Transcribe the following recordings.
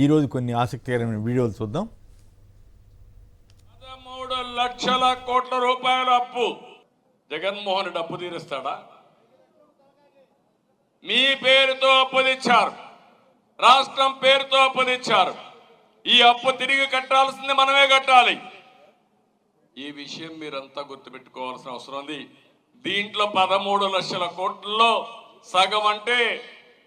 ఈరోజు కొన్ని ఆసక్తికరమైన వీడియోలు చూద్దాం. 13 లక్షల కోట్ల రూపాయల అప్పు జగన్మోహన్ రెడ్డి అప్పు తీరుస్తాడా? మీ పేరుతో అప్పు తెచ్చారు, రాష్ట్రం పేరుతో అప్పు తెచ్చారు. ఈ అప్పు తిరిగి కట్టాల్సింది మనమే కట్టాలి. ఈ విషయం మీరంతా గుర్తుపెట్టుకోవాల్సిన అవసరం ఉంది. దీంట్లో 13 లక్షల కోట్లలో సగం అంటే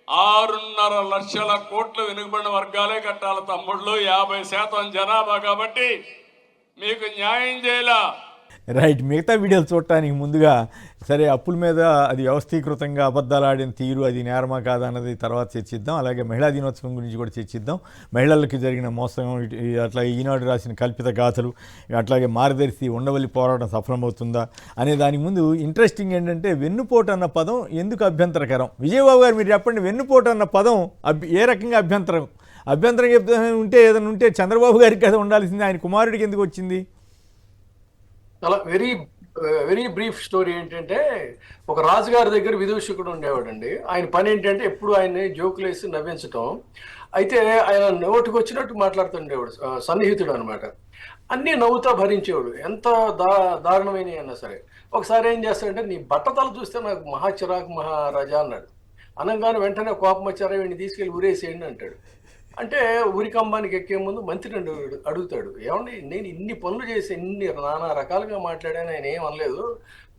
6.5 లక్షల కోట్లు వెనుకబడిన వర్గాలే కట్టాలి తమ్ముళ్ళు. 50% జనాభా కాబట్టి మీకు న్యాయం చేయాలా? రైట్. మిగతా వీడియోలు చూడటానికి ముందుగా సరే అప్పుల మీద అది వ్యవస్థీకృతంగా అబద్ధాలు ఆడిన తీరు అది నేరమా కాదా అన్నది తర్వాత చర్చిద్దాం. అలాగే మహిళా దినోత్సవం గురించి కూడా చర్చిద్దాం. మహిళలకి జరిగిన మోసం, అట్లాగే ఈనాడు రాసిన కల్పిత గాథలు, అట్లాగే మార్గదర్శి ఉండవల్లి పోరాటం సఫలమవుతుందా అనే దానికి ముందు ఇంట్రెస్టింగ్ ఏంటంటే వెన్నుపోటు అన్న పదం ఎందుకు అభ్యంతరకరం? విజయబాబు గారు మీరు చెప్పండి, వెన్నుపోటు అన్న పదం ఏ రకంగా అభ్యంతరం ఉంటే ఏదైనా ఉంటే చంద్రబాబు గారికి కదా ఉండాల్సింది, ఆయన కుమారుడికి ఎందుకు వచ్చింది? చాలా వెరీ బ్రీఫ్ స్టోరీ ఏంటంటే, ఒక రాజుగారి దగ్గర విదూషకుడు ఉండేవాడండి. ఆయన పని ఏంటంటే ఎప్పుడు ఆయన్ని జోకులు వేసి నవ్వించటం. అయితే ఆయన నోటికి వచ్చినట్టు మాట్లాడుతుండేవాడు, సన్నిహితుడు అనమాట. అన్నీ నవ్వుతా భరించేవాడు, ఎంత దారుణమైన అన్నా సరే. ఒకసారి ఏం చేస్తాడంటే, నీ బట్టతలు చూస్తే నాకు మహా చిరాకు మహారాజా అన్నాడు. అనగానే వెంటనే కోపం వచ్చారా, వీడిని తీసుకెళ్ళి ఊరేసేయండి అంటాడు. అంటే ఉరికంబానికి ఎక్కే ముందు మంత్రిని అడుగుతాడు, ఏమండి నేను ఇన్ని పనులు చేసి ఇన్ని నానా రకాలుగా మాట్లాడాను, ఆయన ఏం అనలేదు,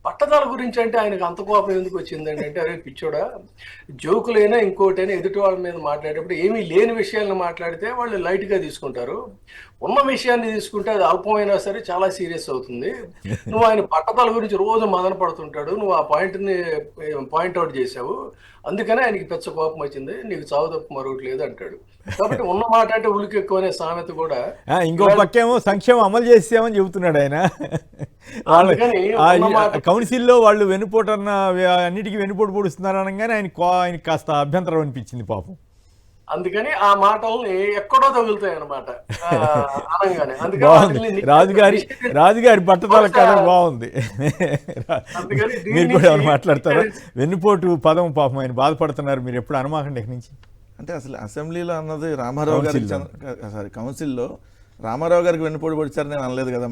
పట్టదాల గురించి అంటే ఆయనకు అంత కోపం ఎందుకు వచ్చిందండి అంటే, అరే పిచ్చోడా, జోకులైనా ఇంకోటైనా ఎదుటి వాళ్ళ మీద మాట్లాడేటప్పుడు ఏమీ లేని విషయాలను మాట్లాడితే వాళ్ళు లైట్గా తీసుకుంటారు, ఉన్న విషయాన్ని తీసుకుంటే అది అల్పమైనా సరే చాలా సీరియస్ అవుతుంది. నువ్వు ఆయన పట్టదాల గురించి రోజు మదన పడుతుంటాడు, నువ్వు ఆ పాయింట్ని పాయింట్అవుట్ చేసావు, అందుకనే ఆయనకి పెద్ద కోపం వచ్చింది, నీకు చావు తప్ప మరొకటి లేదు అంటాడు. కాబట్టి ఉన్న మాట అంటే ఉలికి ఎక్కువ అనే సామెత కూడా. ఇంకో పక్కేమో సంక్షేమం అమలు చేసామని చెబుతున్నాడు ఆయన. కౌన్సిల్లో వాళ్ళు వెన్నుపోటు అన్న అన్నిటికీ వెన్నుపోటు పొడుస్తున్నారు అనగానే ఆయనకి కాస్త అభ్యంతరం అనిపించింది పాపం. అందుకని ఆ మాటల్ని ఎక్కడో తగులుతాయి అనమాట అనగానే. రాజుగారి పట్టుదల కథ బాగుంది. మీరు కూడా మాట్లాడతారా? వెన్నుపోటు పదం పాపం ఆయన బాధపడుతున్నారు, మీరు ఎప్పుడు అనుమాకండి ఇక్కడి నుంచి. అంటే అసలు అసెంబ్లీలో అన్నది రామారావు గారికి, సారీ కౌన్సిల్లో రామారావు గారికి వెన్నుపోటు పొడిచారు నేను అనలేదు కదా.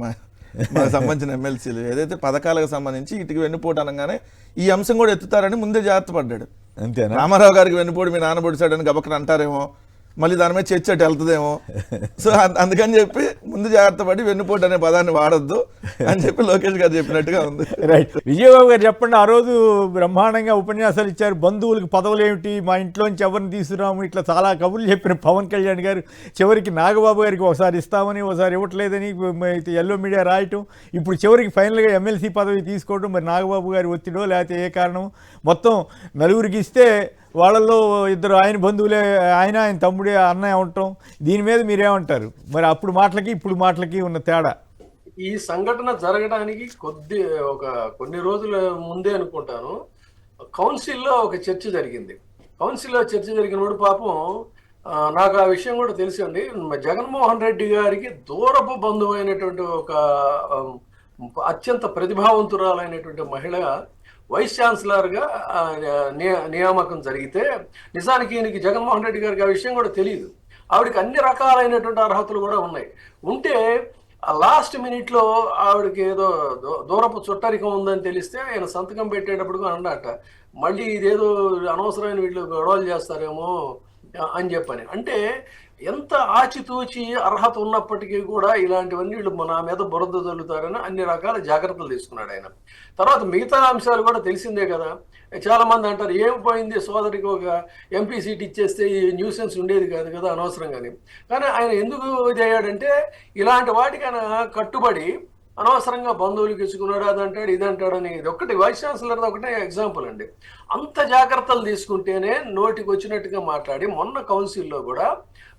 మనకు సంబంధించిన ఎమ్మెల్సీలు ఏదైతే పథకాలకు సంబంధించి ఇటుకి వెన్నుపోటు అనగానే ఈ అంశం కూడా ఎత్తుతారని ముందే జాగ్రత్త పడ్డాడు. అంతేనా? రామారావు గారికి వెన్నుపోటు మీ నాన్న పొడిచాడని గబక్కన అంటారేమో, మళ్ళీ దాని మీద చర్చ వెళ్తుందేమో. సో అందుకని చెప్పి ముందు జాగ్రత్త పడి వెన్నుపోటు అనే పదాన్ని వాడద్దు అని చెప్పి లోకేష్ గారు చెప్పినట్టుగా ఉంది. రైట్. విజయబాబు గారు చెప్పండి, ఆ రోజు బ్రహ్మాండంగా ఉపన్యాసాలు ఇచ్చారు. బంధువులకు పదవులు ఏమిటి, మా ఇంట్లోంచి ఎవరిని తీసుకురాము, ఇట్లా చాలా కబుర్లు చెప్పిన పవన్ కళ్యాణ్ గారు చివరికి నాగబాబు గారికి ఒకసారి ఇస్తామని ఒకసారి ఇవ్వట్లేదని ఎల్లో మీడియా రాయటం, ఇప్పుడు చివరికి ఫైనల్గా ఎమ్మెల్సీ పదవి తీసుకోవడం, మరి నాగబాబు గారి ఒత్తిడో లేకపోతే ఏ కారణం, మొత్తం నలుగురికి ఇస్తే వాళ్ళల్లో ఇద్దరు ఆయన బంధువులే, ఆయన తమ్ముడే అన్నయ్య ఉండటం, దీని మీద మీరేమంటారు? మరి అప్పుడు మాటలకి ఇప్పుడు మాటలకి ఉన్న తేడా. ఈ సంఘటన జరగడానికి కొన్ని రోజుల ముందే అనుకుంటాను కౌన్సిల్లో ఒక చర్చ జరిగింది. కౌన్సిల్లో చర్చ జరిగినప్పుడు పాపం నాకు ఆ విషయం కూడా తెలుసండి. జగన్మోహన్ రెడ్డి గారికి దూరపు బంధువు అయినటువంటి ఒక అత్యంత ప్రతిభావంతురాలైనటువంటి మహిళ వైస్ ఛాన్సలర్గా నియామకం జరిగితే, నిజానికి ఈయనకి జగన్మోహన్ రెడ్డి గారికి ఆ విషయం కూడా తెలియదు. ఆవిడకి అన్ని రకాలైనటువంటి అర్హతలు కూడా ఉన్నాయి. ఉంటే ఆ లాస్ట్ మినిట్లో ఆవిడకి ఏదో దూరపు చుట్టరికం ఉందని తెలిస్తే ఆయన సంతకం పెట్టేటప్పుడు అన్నట, మళ్ళీ ఇదేదో అనవసరమైన వీళ్ళు గొడవలు చేస్తారేమో అని చెప్పని. అంటే ఎంత ఆచితూచి అర్హత ఉన్నప్పటికీ కూడా ఇలాంటివన్నీ వీళ్ళు నా మీద బురద చల్లుతారని అన్ని రకాల జాగ్రత్తలు తీసుకున్నాడు ఆయన. తర్వాత మిగతా అంశాలు కూడా తెలిసిందే కదా. చాలా మంది అంటారు, ఏం పోయింది సోదరికి ఒక ఎంపీ సీట్ ఇచ్చేస్తే ఈ న్యూసెన్స్ ఉండేది కాదు కదా అనవసరంగాని. కానీ ఆయన ఎందుకు ఇది అయ్యాడంటే, ఇలాంటి వాటికి ఆయన కట్టుబడి అనవసరంగా బంధువులకు ఇచ్చుకున్నాడు, అదంటాడు ఇదంటాడని. ఇది ఒక్కటి వైస్ ఛాన్సలర్ ఒకటే ఎగ్జాంపుల్ అండి. అంత జాగ్రత్తలు తీసుకుంటేనే నోటికి వచ్చినట్టుగా మాట్లాడి, మొన్న కౌన్సిల్లో కూడా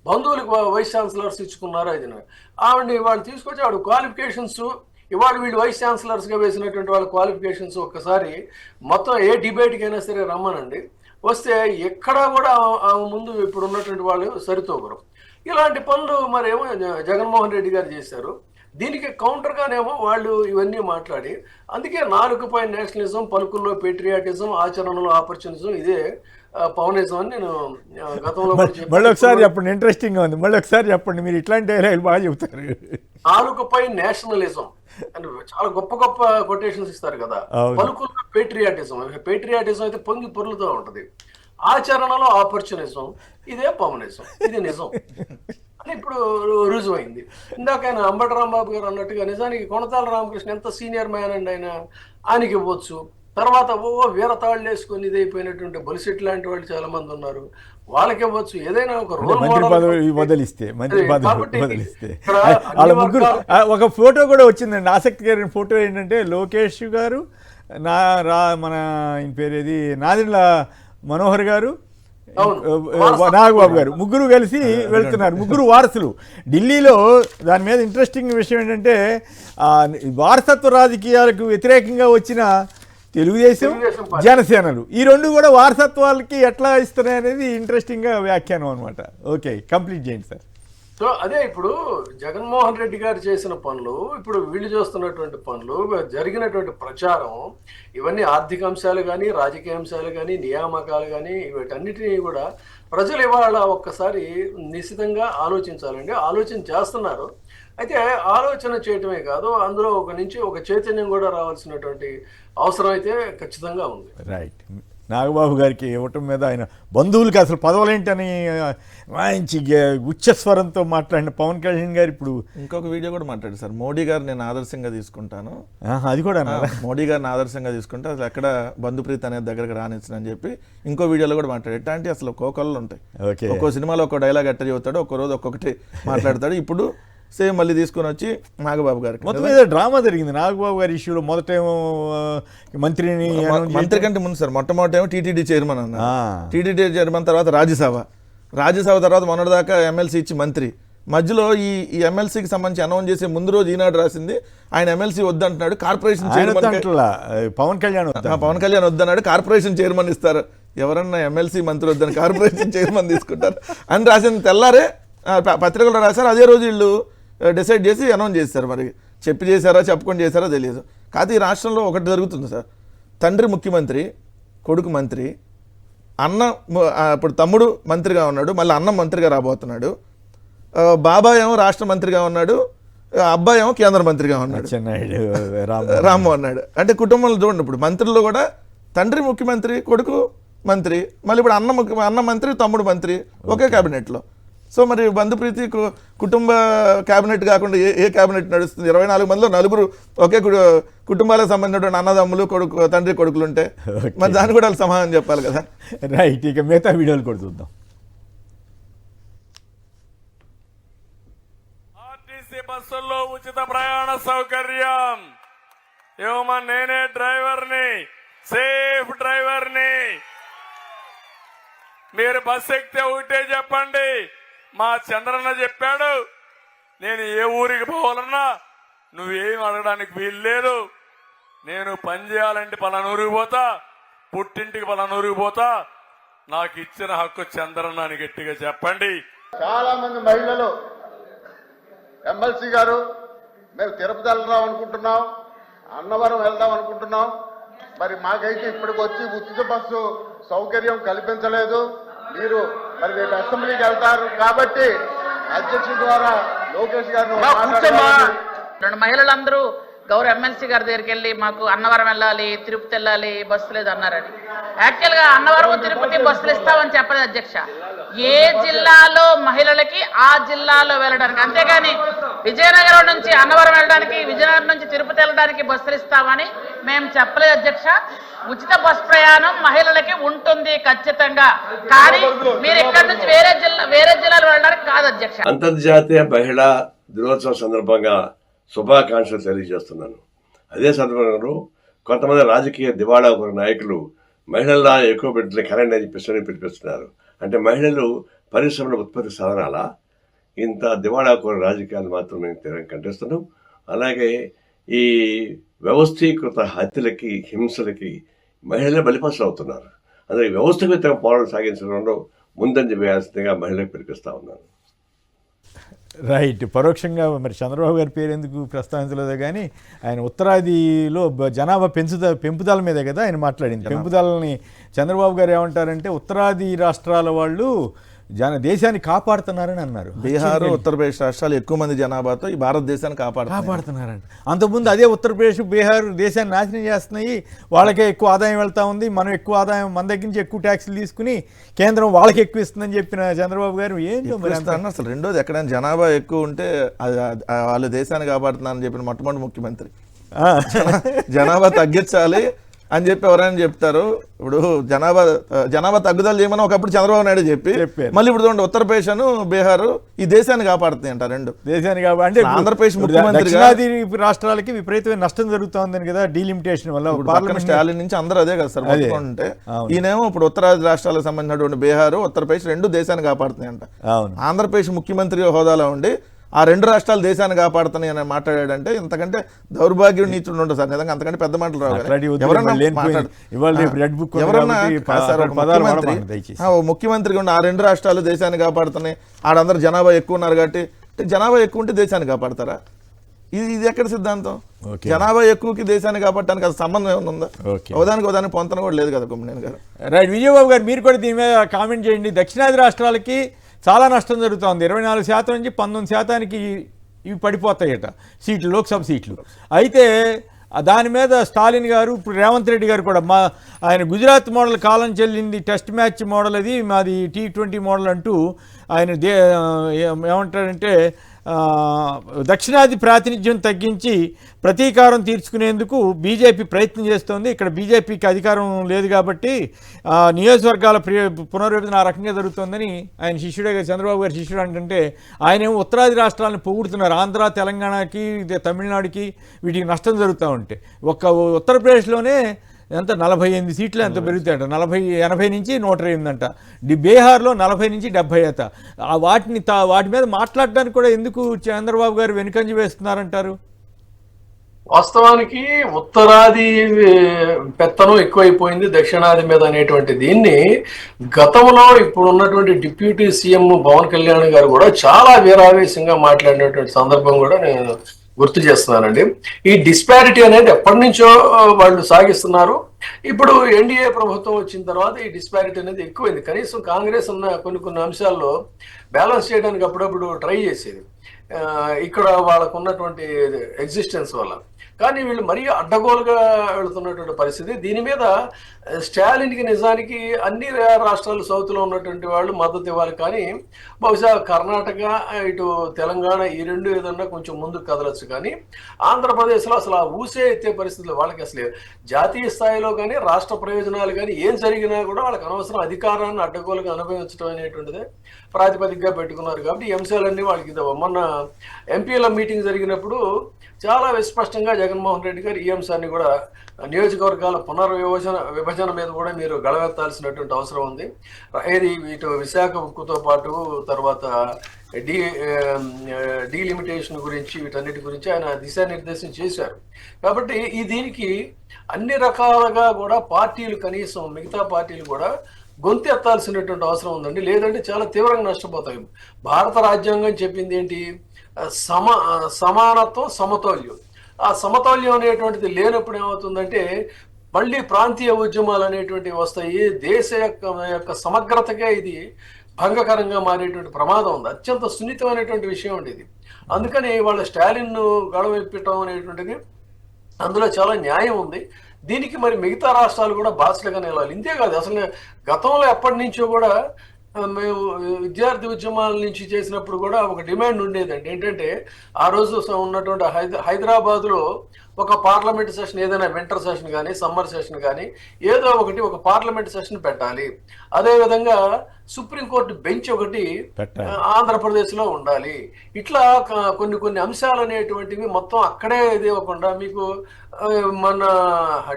బంధువులకు వైస్ ఛాన్సలర్స్ ఇచ్చుకున్నారు. అది ఆవిడ వాళ్ళు తీసుకొచ్చి ఆవిడ క్వాలిఫికేషన్స్, ఇవాళ వీళ్ళు వైస్ ఛాన్సలర్స్గా వేసినటువంటి వాళ్ళ క్వాలిఫికేషన్స్ ఒక్కసారి మొత్తం ఏ డిబేట్కి అయినా సరే రమ్మనండి, వస్తే ఎక్కడా కూడా ముందు ఇప్పుడు ఉన్నటువంటి వాళ్ళు సరితూగరు. ఇలాంటి పనులు మరేమో జగన్మోహన్ రెడ్డి గారు చేశారు. దీనికి కౌంటర్గానేమో వాళ్ళు ఇవన్నీ మాట్లాడి, అందుకే నాలుగుపై నేషనలిజం, పలుకుల్లో పేట్రియాటిజం, ఆచరణలో ఆపర్చునిజం, ఇదే పవనిజం అని నేను గతంలో కూడా చెప్పాను. మళ్ళీ ఒకసారి చెప్పండి, ఇంట్రెస్టింగ్గా ఉంది. మళ్ళీ ఒకసారి చెప్పండి, మీరు ఇట్లాంటి డైలాగులు బాగా చెబుతారు. నాలుకపై నేషనలిజం అంటే చాలా గొప్ప గొప్ప కొటేషన్స్ ఇస్తారు కదా. పలుకుల్లో పేట్రియాటిజం అయితే పొంగి పొర్లుతూ ఉంటది. ఆచరణలో ఆపర్చునిజం, ఇదే పవనిజం, ఇది నిజం అని ఇప్పుడు రుజువైంది. ఇందాక ఆయన అంబటి రాంబాబు గారు అన్నట్టుగా నిజానికి కొనతాల రామకృష్ణ ఎంత సీనియర్ మ్యాన్ అండి ఆయనకి ఇవ్వచ్చు. తర్వాత వీరతాళ్ళు వేసుకొని ఇదైపోయినటువంటి బొలిసెట్ లాంటి వాళ్ళు చాలా మంది ఉన్నారు, వాళ్ళకి ఇవ్వచ్చు. ఏదైనా ఒక రోల్ పదవి వదిలిస్తే వాళ్ళ ముగ్గురు ఒక ఫోటో కూడా వచ్చిందండి. ఆసక్తికరమైన ఫోటో ఏంటంటే లోకేష్ గారు, మన ఆయన పేరు ఏది, నాదెండ్ల మనోహర్ గారు, నాగబాబు గారు, ముగ్గురు కలిసి వెళ్తున్నారు. ముగ్గురు వారసులు ఢిల్లీలో. దాని మీద ఇంట్రెస్టింగ్ విషయం ఏంటంటే వారసత్వ రాజకీయాలకు వ్యతిరేకంగా వచ్చిన తెలుగుదేశం, జనసేనలు ఈ రెండు కూడా వారసత్వాలకి ఎట్లా ఇస్తున్నాయి అనేది ఇంట్రెస్టింగ్గా వ్యాఖ్యానం అనమాట. ఓకే, కంప్లీట్ చేయండి సార్. సో అదే ఇప్పుడు జగన్మోహన్ రెడ్డి గారు చేసిన పనులు, ఇప్పుడు వీళ్ళు చేస్తున్నటువంటి పనులు, జరిగినటువంటి ప్రచారం, ఇవన్నీ ఆర్థిక అంశాలు కానీ, రాజకీయ అంశాలు కానీ, నియామకాలు కానీ, వీటన్నిటినీ కూడా ప్రజలు ఇవాళ ఒక్కసారి నిశితంగా ఆలోచించాలండి. ఆలోచన చేస్తున్నారు. అయితే ఆలోచన చేయటమే కాదు, అందులో ఒక చైతన్యం కూడా రావాల్సినటువంటి అవసరం అయితే ఖచ్చితంగా ఉంది. రైట్. నాగబాబు గారికి ఇవ్వటం మీద ఆయన బంధువులకి అసలు పదవులేంటని మంచి ఉచ్చస్వరంతో మాట్లాడిన పవన్ కళ్యాణ్ గారు ఇప్పుడు ఇంకొక వీడియో కూడా మాట్లాడారు సార్. మోడీ గారు నేను ఆదర్శంగా తీసుకుంటాను, అది కూడా మోడీ గారిని ఆదర్శంగా తీసుకుంటే అసలు ఎక్కడ బంధుప్రీతి అనేది దగ్గరకు రానిచ్చని చెప్పి ఇంకో వీడియోలో కూడా మాట్లాడారు. ఎట్లాంటి అసలు కోకళ్ళు ఉంటాయి. ఒక్కో సినిమాలో ఒక్కో డైలాగ్ ఎట్ట చెబుతాడు, ఒక్కో రోజు ఒక్కొక్కటి మాట్లాడతాడు. ఇప్పుడు సేమ్ మళ్ళీ తీసుకొని వచ్చి నాగబాబు గారికి మొత్తం మీద డ్రామా జరిగింది. నాగబాబు గారి ఇష్యూలో మొదటేమో మంత్రి కంటే ముందు సార్ మొట్టమొదటేమో టీటీడీ చైర్మన్ అన్న, టీటీడీ చైర్మన్ తర్వాత రాజ్యసభ తర్వాత మొన్నటిదాకా ఎమ్మెల్సీ ఇచ్చి మంత్రి. మధ్యలో ఈ ఎమ్మెల్సీకి సంబంధించి అనౌన్స్ చేసే ముందు రోజు ఈనాడు రాసింది ఆయన ఎమ్మెల్సీ వద్దంటున్నాడు, కార్పొరేషన్ చైర్మన్ పవన్ కళ్యాణ్ వద్దన్నాడు, కార్పొరేషన్ చైర్మన్ ఇస్తారు. ఎవరన్నా ఎమ్మెల్సీ మంత్రి వద్దని కార్పొరేషన్ చైర్మన్ తీసుకుంటారు అని రాసింది. తెల్లారే పత్రికల్లో రాశారు. అదే రోజు వీళ్ళు డిసైడ్ చేసి అనౌన్స్ చేస్తారు. మరి చెప్పి చేశారా చెప్పకుండా చేశారో తెలియదు. కాదు ఈ రాష్ట్రంలో ఒకటి జరుగుతుంది సార్. తండ్రి ముఖ్యమంత్రి, కొడుకు మంత్రి, అన్న ఇప్పుడు తమ్ముడు మంత్రిగా ఉన్నాడు, మళ్ళీ అన్న మంత్రిగా రాబోతున్నాడు, బాబాయ్ ఏమో రాష్ట్ర మంత్రిగా ఉన్నాడు, అబ్బాయి ఏమో కేంద్ర మంత్రిగా ఉన్నాడు, రాము అన్నాడు. అంటే కుటుంబంలో చూడండి, ఇప్పుడు మంత్రుల్లో కూడా తండ్రి ముఖ్యమంత్రి, కొడుకు మంత్రి, మళ్ళీ ఇప్పుడు అన్న మంత్రి, తమ్ముడు మంత్రి ఒకే క్యాబినెట్లో. సో మరి బంధుప్రీతి కుటుంబ క్యాబినెట్ కాకుండా ఏ క్యాబినెట్ నడుస్తుంది? 24 మందిలో 4 ఒకే కుటుంబాలకు సంబంధించినటువంటి అన్నదమ్ములు, తండ్రి కొడుకులు ఉంటే మరి దాన్ని కూడా వాళ్ళు సమాధానం చెప్పాలి కదా. రైట్. ఇక మిగతా వీడియోలు కూడా చూద్దాం. ఆర్టీసీ బస్సుల్లో ఉచిత ప్రయాణ సౌకర్యం ఏమో, నేనే డ్రైవర్ని, సేఫ్ డ్రైవర్ని. మీరు బస్సు ఎక్కితే ఒకటే చెప్పండి, మా చంద్రన్న చెప్పాడు, నేను ఏ ఊరికి పోవాలన్నా నువ్వేం అడగడానికి వీల్లేదు, నేను పని చేయాలంటే పలానూరికి పోతా, పుట్టింటికి పలానూరికి పోతా, నాకు ఇచ్చిన హక్కు చంద్రన్న అని గట్టిగా చెప్పండి. చాలా మంది మహిళలు ఎమ్మెల్సీ గారు మేము తిరుపతి వెళ్దాం అనుకుంటున్నాం, అన్నవరం వెళ్దాం అనుకుంటున్నాం, మరి మాకైతే ఇప్పటికి వచ్చి ఉచిత బస్సు సౌకర్యం కల్పించలేదు. మీరు మరి రేపు అసెంబ్లీకి వెళ్తారు కాబట్టి అధ్యక్షుల ద్వారా లోకేష్ గారిని మహిళలందరూ గౌరవ ఎమ్మెల్సీ గారి దగ్గరికి వెళ్ళి మాకు అన్నవరం వెళ్ళాలి, తిరుపతి వెళ్ళాలి, బస్సు లేదు అన్నారని. యాక్చువల్ గా అన్నవరం, తిరుపతి బస్సులు ఇస్తామని చెప్పలేదు అధ్యక్ష. ఏ జిల్లాలో మహిళలకి ఆ జిల్లాలో వెళ్ళడానికి, అంతేగాని విజయనగరం నుంచి అన్నవరం వెళ్ళడానికి, విజయనగరం నుంచి తిరుపతి వెళ్ళడానికి బస్సులు ఇస్తామని మేము చెప్పలేదు అధ్యక్ష. ఉచిత బస్ ప్రయాణం మహిళలకి ఉంటుంది ఖచ్చితంగా, కానీ మీరు ఇక్కడ నుంచి వేరే జిల్లాలో వెళ్ళడానికి కాదు అధ్యక్ష. అంతర్జాతీయ మహిళా దినోత్సవం సందర్భంగా శుభాకాంక్షలు తెలియజేస్తున్నాను. అదే సందర్భంలో కొంతమంది రాజకీయ దివాళా నాయకులు మహిళల ఎక్కువ బిడ్డలు కరెంట్ అని చెప్పేసి పిలిపిస్తున్నారు. అంటే మహిళలు పరిశ్రమల ఉత్పత్తి సాధనాలా? ఇంత దివాళా రాజకీయాలు మాత్రం మేము తీవ్రంగా ఖండిస్తున్నాం. అలాగే ఈ వ్యవస్థీకృత హత్యలకి, హింసలకి మహిళలు బలిపశులు అవుతున్నారు. అందుకే వ్యవస్థీకృతంగా పోరాటం సాగించడంలో ముందంజ వేయాల్సిందిగా మహిళలకు పిలిపిస్తా ఉన్నాను. రైట్. పరోక్షంగా మరి చంద్రబాబు గారి పేరు ఎందుకు ప్రస్తావించలేదో కానీ ఆయన ఉత్తరాదిలో జనాభా పెంపుదల మీదే కదా ఆయన మాట్లాడింది. పెంపుదలని చంద్రబాబు గారు ఏమంటారంటే ఉత్తరాది రాష్ట్రాల వాళ్ళు దేశాన్ని కాపాడుతున్నారని అన్నారు. బీహార్, ఉత్తరప్రదేశ్ రాష్ట్రాలు ఎక్కువ మంది జనాభాతో ఈ భారతదేశాన్ని కాపాడుతున్నారంట. అంతకుముందు అదే ఉత్తరప్రదేశ్, బీహార్ దేశాన్ని నాశనం చేస్తున్నాయి, వాళ్ళకే ఎక్కువ ఆదాయం వెళ్తా ఉంది, మనం ఎక్కువ ఆదాయం మన దగ్గర నుంచి ఎక్కువ ట్యాక్సులు తీసుకుని కేంద్రం వాళ్ళకి ఎక్కువ ఇస్తుందని చెప్పిన చంద్రబాబు గారు ఏంటో మరి అసలు రెండోది ఎక్కడైనా జనాభా ఎక్కువ ఉంటే వాళ్ళు దేశాన్ని కాపాడుతున్నారని చెప్పిన మొట్టమొదటి ముఖ్యమంత్రి. జనాభా తగ్గించాలి అని చెప్పి ఎవరైనా చెప్తారు. ఇప్పుడు జనాభా తగ్గుదల చేయమని ఒకప్పుడు చంద్రబాబు నాయుడు చెప్పారు. మళ్ళీ ఇప్పుడు చూడండి ఉత్తరప్రదేశ్, బీహార్ ఈ దేశాన్ని కాపాడుతాయి అంట. రెండు దేశాన్ని అంటే ఆంధ్రప్రదేశ్ ముఖ్యమంత్రి రాష్ట్రాలకి విపరీతమైన నష్టం జరుగుతోందని కదా డీలిమిటేషన్ వల్ల. స్టాలిన్ నుంచి అందరూ అదే కదా సార్ అంటే. ఈయనేమో ఇప్పుడు ఉత్తరాది రాష్ట్రాలకు సంబంధించినటువంటి బీహార్, ఉత్తరప్రదేశ్ రెండు దేశాన్ని కాపాడుతున్నాయి అంట. ఆంధ్రప్రదేశ్ ముఖ్యమంత్రి హోదాలో ఉండి ఆ రెండు రాష్ట్రాలు దేశాన్ని కాపాడుతున్నాయి అని మాట్లాడాడంటే ఇంతకంటే దౌర్భాగ్యం నీచుడు ఉండదు సార్. నిజంగా అంతకంటే పెద్ద మాటలు రావు. ముఖ్యమంత్రిగా ఉండి ఆ రెండు రాష్ట్రాలు దేశాన్ని కాపాడుతున్నాయి, ఆడందరూ జనాభా ఎక్కువ ఉన్నారు కాబట్టి జనాభా ఎక్కువ ఉంటే దేశాన్ని కాపాడతారా? ఇది ఎక్కడ సిద్ధాంతం? జనాభా ఎక్కువకి దేశాన్ని కాపాడటానికి అది సంబంధం ఏమైనా ఉందా? ఉదానికి పొంతన కూడా లేదు కదా కొమ్మినేని గారు. రైట్. విజయబాబు గారు మీరు కూడా దీని మీద కామెంట్ చేయండి. దక్షిణాది రాష్ట్రాలకి చాలా నష్టం జరుగుతోంది. 24% నుంచి 19% ఇవి పడిపోతాయట సీట్లు, లోక్సభ సీట్లు. అయితే దాని మీద స్టాలిన్ గారు, ఇప్పుడు రేవంత్ రెడ్డి గారు కూడా ఆయన గుజరాత్ మోడల్ కాలం చెల్లింది, టెస్ట్ మ్యాచ్ మోడల్ అది, మాది T20 మోడల్ అంటూ ఆయన ఏమంటాడంటే దక్షిణాది ప్రాతినిధ్యం తగ్గించి ప్రతీకారం తీర్చుకునేందుకు బీజేపీ ప్రయత్నం చేస్తోంది. ఇక్కడ బీజేపీకి అధికారం లేదు కాబట్టి నియోజకవర్గాల పునర్విభజన ఆ రకంగా జరుగుతోందని ఆయన శిష్యుడే, చంద్రబాబు గారి శిష్యుడు అంటే ఆయనేమో ఉత్తరాది రాష్ట్రాలను పొగుడుతున్నారు. ఆంధ్ర, తెలంగాణకి, తమిళనాడుకి వీటికి నష్టం జరుగుతూ ఉంటే ఒక్క ఉత్తరప్రదేశ్లోనే ఎంత 48 సీట్లు ఎంత పెరుగుతాయట. 80 నుంచి 108 అంట. బీహార్లో 40 నుంచి 70 అట. వాటి మీద మాట్లాడడానికి కూడా ఎందుకు చంద్రబాబు గారు వెనుకంజ వేస్తున్నారంటారు? వాస్తవానికి ఉత్తరాది పెత్తనం ఎక్కువైపోయింది దక్షిణాది మీద అనేటువంటి దీన్ని గతంలో ఇప్పుడు ఉన్నటువంటి డిప్యూటీ సీఎం పవన్ కళ్యాణ్ గారు కూడా చాలా వీరావేశంగా మాట్లాడినటువంటి సందర్భం కూడా నేను గుర్తు చేస్తున్నానండి. ఈ డిస్పారిటీ అనేది ఎప్పటి నుంచో వాళ్ళు సాగిస్తున్నారు. ఇప్పుడు ఎన్డీఏ ప్రభుత్వం వచ్చిన తర్వాత ఈ డిస్పారిటీ అనేది ఎక్కువైంది. కనీసం కాంగ్రెస్ ఉన్న కొన్ని అంశాల్లో బ్యాలెన్స్ చేయడానికి అప్పుడప్పుడు ట్రై చేసేది ఇక్కడ వాళ్ళకు ఉన్నటువంటి ఎగ్జిస్టెన్స్ వల్ల. కానీ వీళ్ళు మరీ అడ్డగోలుగా వెళుతున్నటువంటి పరిస్థితి. దీని మీద స్టాలిన్కి నిజానికి అన్ని రాష్ట్రాలు సౌత్లో ఉన్నటువంటి వాళ్ళు మద్దతు ఇవ్వాలి. కానీ బహుశా కర్ణాటక, ఇటు తెలంగాణ ఈ రెండు ఏదన్నా కొంచెం ముందుకు కదలొచ్చు. కానీ ఆంధ్రప్రదేశ్లో అసలు ఆ ఊసే ఎత్తే పరిస్థితులు వాళ్ళకి అసలు జాతీయ స్థాయిలో కానీ రాష్ట్ర ప్రయోజనాలు కానీ ఏం జరిగినా కూడా వాళ్ళకి అనవసరం అధికారాన్ని అడ్డగోలుగా అనుభవించడం అనేటువంటిదే ప్రాతిపదికగా పెట్టుకున్నారు. కాబట్టి ఈ అంశాలన్నీ వాళ్ళకి మొన్న ఎంపీల మీటింగ్ జరిగినప్పుడు చాలా విస్పష్టంగా జగన్మోహన్ రెడ్డి గారు ఈ అంశాన్ని కూడా నియోజకవర్గాల విభజన మీద కూడా మీరు గళవెత్తాల్సినటువంటి అవసరం ఉంది. ఇది ఇటు విశాఖ ఉక్కుతో పాటు తర్వాత డీలిమిటేషన్ గురించి వీటన్నిటి గురించి ఆయన దిశానిర్దేశం చేశారు. కాబట్టి దీనికి అన్ని రకాలుగా కూడా పార్టీలు, కనీసం మిగతా పార్టీలు కూడా గొంతెత్తాల్సినటువంటి అవసరం ఉందండి. లేదంటే చాలా తీవ్రంగా నష్టపోతాయి. భారత రాజ్యాంగం చెప్పింది ఏంటి? సమానత్వం, సమతౌల్యం. ఆ సమతౌల్యం అనేటువంటిది లేనప్పుడు ఏమవుతుందంటే మళ్ళీ ప్రాంతీయ ఉద్యమాలు అనేటువంటివి వస్తాయి. దేశ యొక్క సమగ్రతగా ఇది భంగకరంగా మారేటువంటి ప్రమాదం ఉంది. అత్యంత సున్నితమైనటువంటి విషయం అండి ఇది. అందుకని వాళ్ళ స్టాలిన్ గడవెప్పటం అనేటువంటిది అందులో చాలా న్యాయం ఉంది. దీనికి మరి మిగతా రాష్ట్రాలు కూడా బాధ్యతగా నిలవాలి. ఇంతే కాదు, అసలు గతంలో ఎప్పటి నుంచో కూడా మేము విద్యార్థి ఉద్యమాల నుంచి చేసినప్పుడు కూడా ఒక డిమాండ్ ఉండేదండి. ఏంటంటే ఆ రోజు ఉన్నటువంటి హైదరాబాద్లో ఒక పార్లమెంట్ సెషన్, ఏదైనా వింటర్ సెషన్ కానీ సమ్మర్ సెషన్ కానీ ఏదో ఒకటి ఒక పార్లమెంట్ సెషన్ పెట్టాలి. అదేవిధంగా సుప్రీంకోర్టు బెంచ్ ఒకటి ఆంధ్రప్రదేశ్లో ఉండాలి. ఇట్లా కొన్ని అంశాలు అనేటువంటివి మొత్తం అక్కడే ఇవ్వకుండా మీకు మన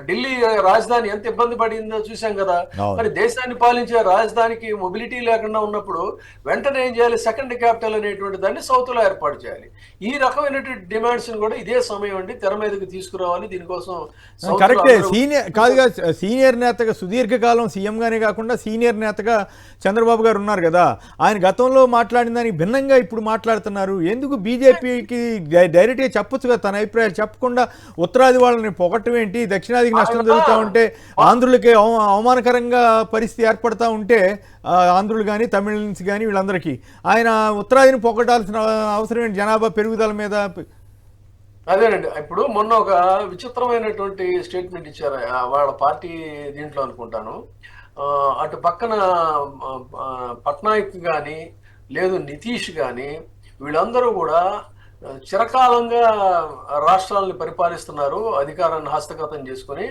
ఢిల్లీ రాజధాని ఎంత ఇబ్బంది పడిందో చూసాం కదా. మరి దేశాన్ని పాలించే రాజధానికి మొబిలిటీ లేకుండా ఉన్నప్పుడు వెంటనే ఏం చేయాలి, సెకండ్ క్యాపిటల్ అనేటువంటి దాన్ని సౌత్లో ఏర్పాటు చేయాలి. ఈ రకమైనటువంటి డిమాండ్స్ కూడా ఇదే సమయం అండి తెర మీదకి తీసుకురావాలి. దీనికోసం South లో కరెక్టే. అందరూ- సీనియర్ కాదుగా, సీనియర్ నేతగా సుదీర్ఘకాలం సీఎంగానే కాకుండా సీనియర్ నేతగా చంద్రబాబు గారు ఉన్నారు కదా, ఆయన గతంలో మాట్లాడిన దానికి భిన్నంగా ఇప్పుడు మాట్లాడుతున్నారు. ఎందుకు బీజేపీకి డైరెక్ట్గా చెప్పొచ్చు కదా తన అభిప్రాయాలు, చెప్పకుండా ఉత్తరాది వాళ్ళని పొగట్టం ఏంటి? దక్షిణాదికి నష్టం జరుగుతూ ఉంటే, ఆంధ్రులకి అవమానకరంగా పరిస్థితి ఏర్పడతా ఉంటే, ఆంధ్రులు కానీ తమిళన్స్ కానీ వీళ్ళందరికీ ఆయన ఉత్తరాదిని పొగట్టాల్సిన అవసరం ఏంటి జనాభా పెరుగుదల మీద? అదేనండి, ఇప్పుడు మొన్న ఒక విచిత్రమైనటువంటి స్టేట్మెంట్ ఇచ్చారు వాళ్ళ పార్టీ దీంట్లో అనుకుంటాను. అటు పక్కన పట్నాయక్ కానీ లేదు నితీష్ కానీ వీళ్ళందరూ కూడా చిరకాలంగా రాష్ట్రాలను పరిపాలిస్తున్నారు అధికారాన్ని హస్తగతం చేసుకుని.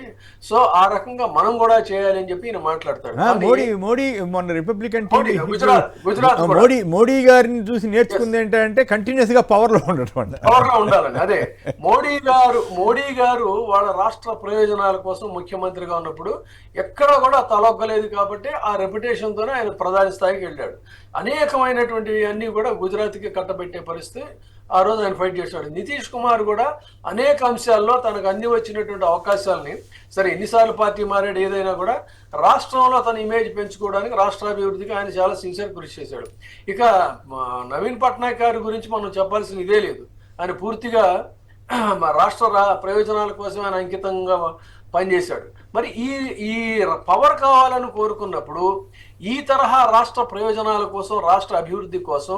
సో ఆ రకంగా మనం కూడా చేయాలని చెప్పి ఈయన మాట్లాడతాడు. మోడీ మొన్న రిపబ్లికన్ గుజరాత్ మోడీ గారిని చూసి నేర్చుకుంది ఏంటంటే కంటిన్యూస్ గా పవర్ లో ఉండటం, పవర్ లో ఉండాలని. అదే మోడీ గారు వాళ్ళ రాష్ట్ర ప్రయోజనాల కోసం ముఖ్యమంత్రిగా ఉన్నప్పుడు ఎక్కడా కూడా తలొగ్గలేదు కాబట్టి ఆ రెప్యుటేషన్ తోనే ఆయన ప్రధాని స్థాయికి వెళ్ళాడు. అనేకమైనటువంటి అన్ని కూడా గుజరాత్కి కట్టబెట్టే పరిస్థితి ఆ రోజు ఆయన ఫైట్ చేశాడు. నితీష్ కుమార్ కూడా అనేక అంశాల్లో తనకు అన్ని వచ్చినటువంటి అవకాశాలని, సరే ఎన్నిసార్లు పార్టీ మారాడు ఏదైనా కూడా రాష్ట్రంలో తన ఇమేజ్ పెంచుకోవడానికి, రాష్ట్రాభివృద్ధికి ఆయన చాలా సిన్సియర్ కృషి చేశాడు. ఇక నవీన్ పట్నాయక్ గారి గురించి మనం చెప్పాల్సిన ఇదే లేదు. ఆయన పూర్తిగా రాష్ట్ర ప్రయోజనాల కోసం ఆయన అంకితంగా పనిచేశాడు. మరి ఈ పవర్ కావాలని కోరుకున్నప్పుడు ఈ తరహా రాష్ట్ర ప్రయోజనాల కోసం, రాష్ట్ర అభివృద్ధి కోసం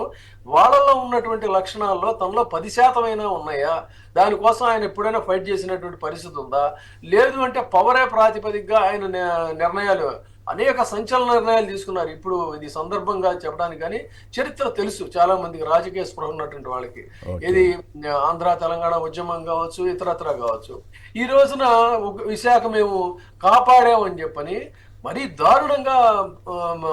వాళ్ళలో ఉన్నటువంటి లక్షణాల్లో తనలో 10% ఉన్నాయా? దానికోసం ఆయన ఎప్పుడైనా ఫైట్ చేసినటువంటి పరిస్థితి ఉందా? లేదు అంటే పవరే ప్రాతిపదికగా ఆయన నిర్ణయాలు, అనేక సంచలన నిర్ణయాలు తీసుకున్నారు. ఇప్పుడు ఇది సందర్భంగా చెప్పడానికి కానీ చరిత్ర తెలుసు చాలా మందికి, రాజకీయ స్పృహ ఉన్నటువంటి వాళ్ళకి. ఇది ఆంధ్ర తెలంగాణ ఉద్యమం కావచ్చు, ఇతరత్ర కావచ్చు. ఈ రోజున విశాఖ మేము కాపాడామని చెప్పని మరీ దారుణంగా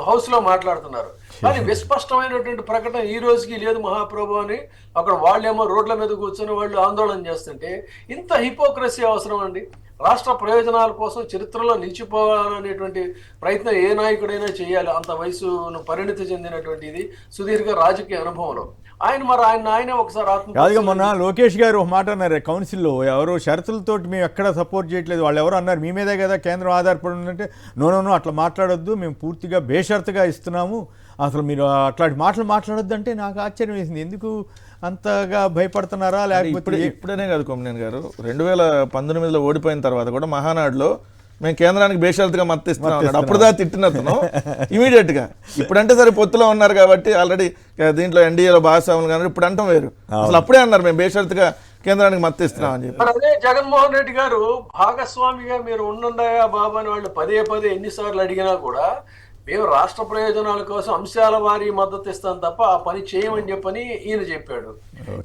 హౌస్ లో మాట్లాడుతున్నారు. కానీ విస్పష్టమైనటువంటి ప్రకటన ఈ రోజుకి లేదు మహాప్రభు అని. అక్కడ వాళ్ళేమో రోడ్ల మీద కూర్చొని వాళ్ళు ఆందోళన చేస్తుంటే ఇంత హిపోక్రసీ అవసరం అండి? రాష్ట్ర ప్రయోజనాల కోసం చరిత్రలో నిలిచిపోవాలనేటువంటి ప్రయత్నం ఏ నాయకుడైనా చేయాలి. అంత వయసును పరిణితి చెందినటువంటి ఇది సుదీర్ఘ రాజకీయ అనుభవంలో ఆయనే ఒకసారి కాదుగా, మొన్న లోకేష్ గారు ఒక మాట అన్నారు కౌన్సిల్లో, ఎవరో షరతులతోటి మేము ఎక్కడ సపోర్ట్ చేయట్లేదు, వాళ్ళు ఎవరు అన్నారు మీ మీదే కదా కేంద్రం ఆధారపడి ఉందంటే, నో అట్లా మాట్లాడొద్దు, మేము పూర్తిగా బేషరతుగా ఇస్తున్నాము, అసలు మీరు అట్లాంటి మాటలు మాట్లాడొద్దు అంటే నాకు ఆశ్చర్యం వేసింది. ఎందుకు అంతగా భయపడుతున్నారా? లేకపోతే ఇప్పుడనే కాదు కొమ్మినేని గారు, 2019లో ఓడిపోయిన తర్వాత కూడా మహానాడులో మేము కేంద్రానికి బేషరతుగా మద్దతు ఇస్తున్నాం అన్నాడు. అప్పుడు దా తిట్టిన అతను ఇమీడియట్ గా, ఇప్పుడంటే సరే పొత్తులో ఉన్నారు కాబట్టి ఆల్రెడీ దీంట్లో ఎన్డీఏలో భాగస్వాములు కానీ ఇప్పుడు అంటాం వేరు. అసలు అప్పుడే అన్నారు మేము బేషరతుగా కేంద్రానికి మద్దతు ఇస్తున్నాం అని చెప్పి. అదే జగన్మోహన్ రెడ్డి గారు భాగస్వామిగా మీరు ఉండుండయా బాబు అని వాళ్ళు పదే ఎన్నిసార్లు అడిగినా కూడా మేము రాష్ట్ర ప్రయోజనాల కోసం అంశాల వారి మద్దతు ఇస్తాం తప్ప ఆ పని చేయమని చెప్పని ఈయన చెప్పాడు.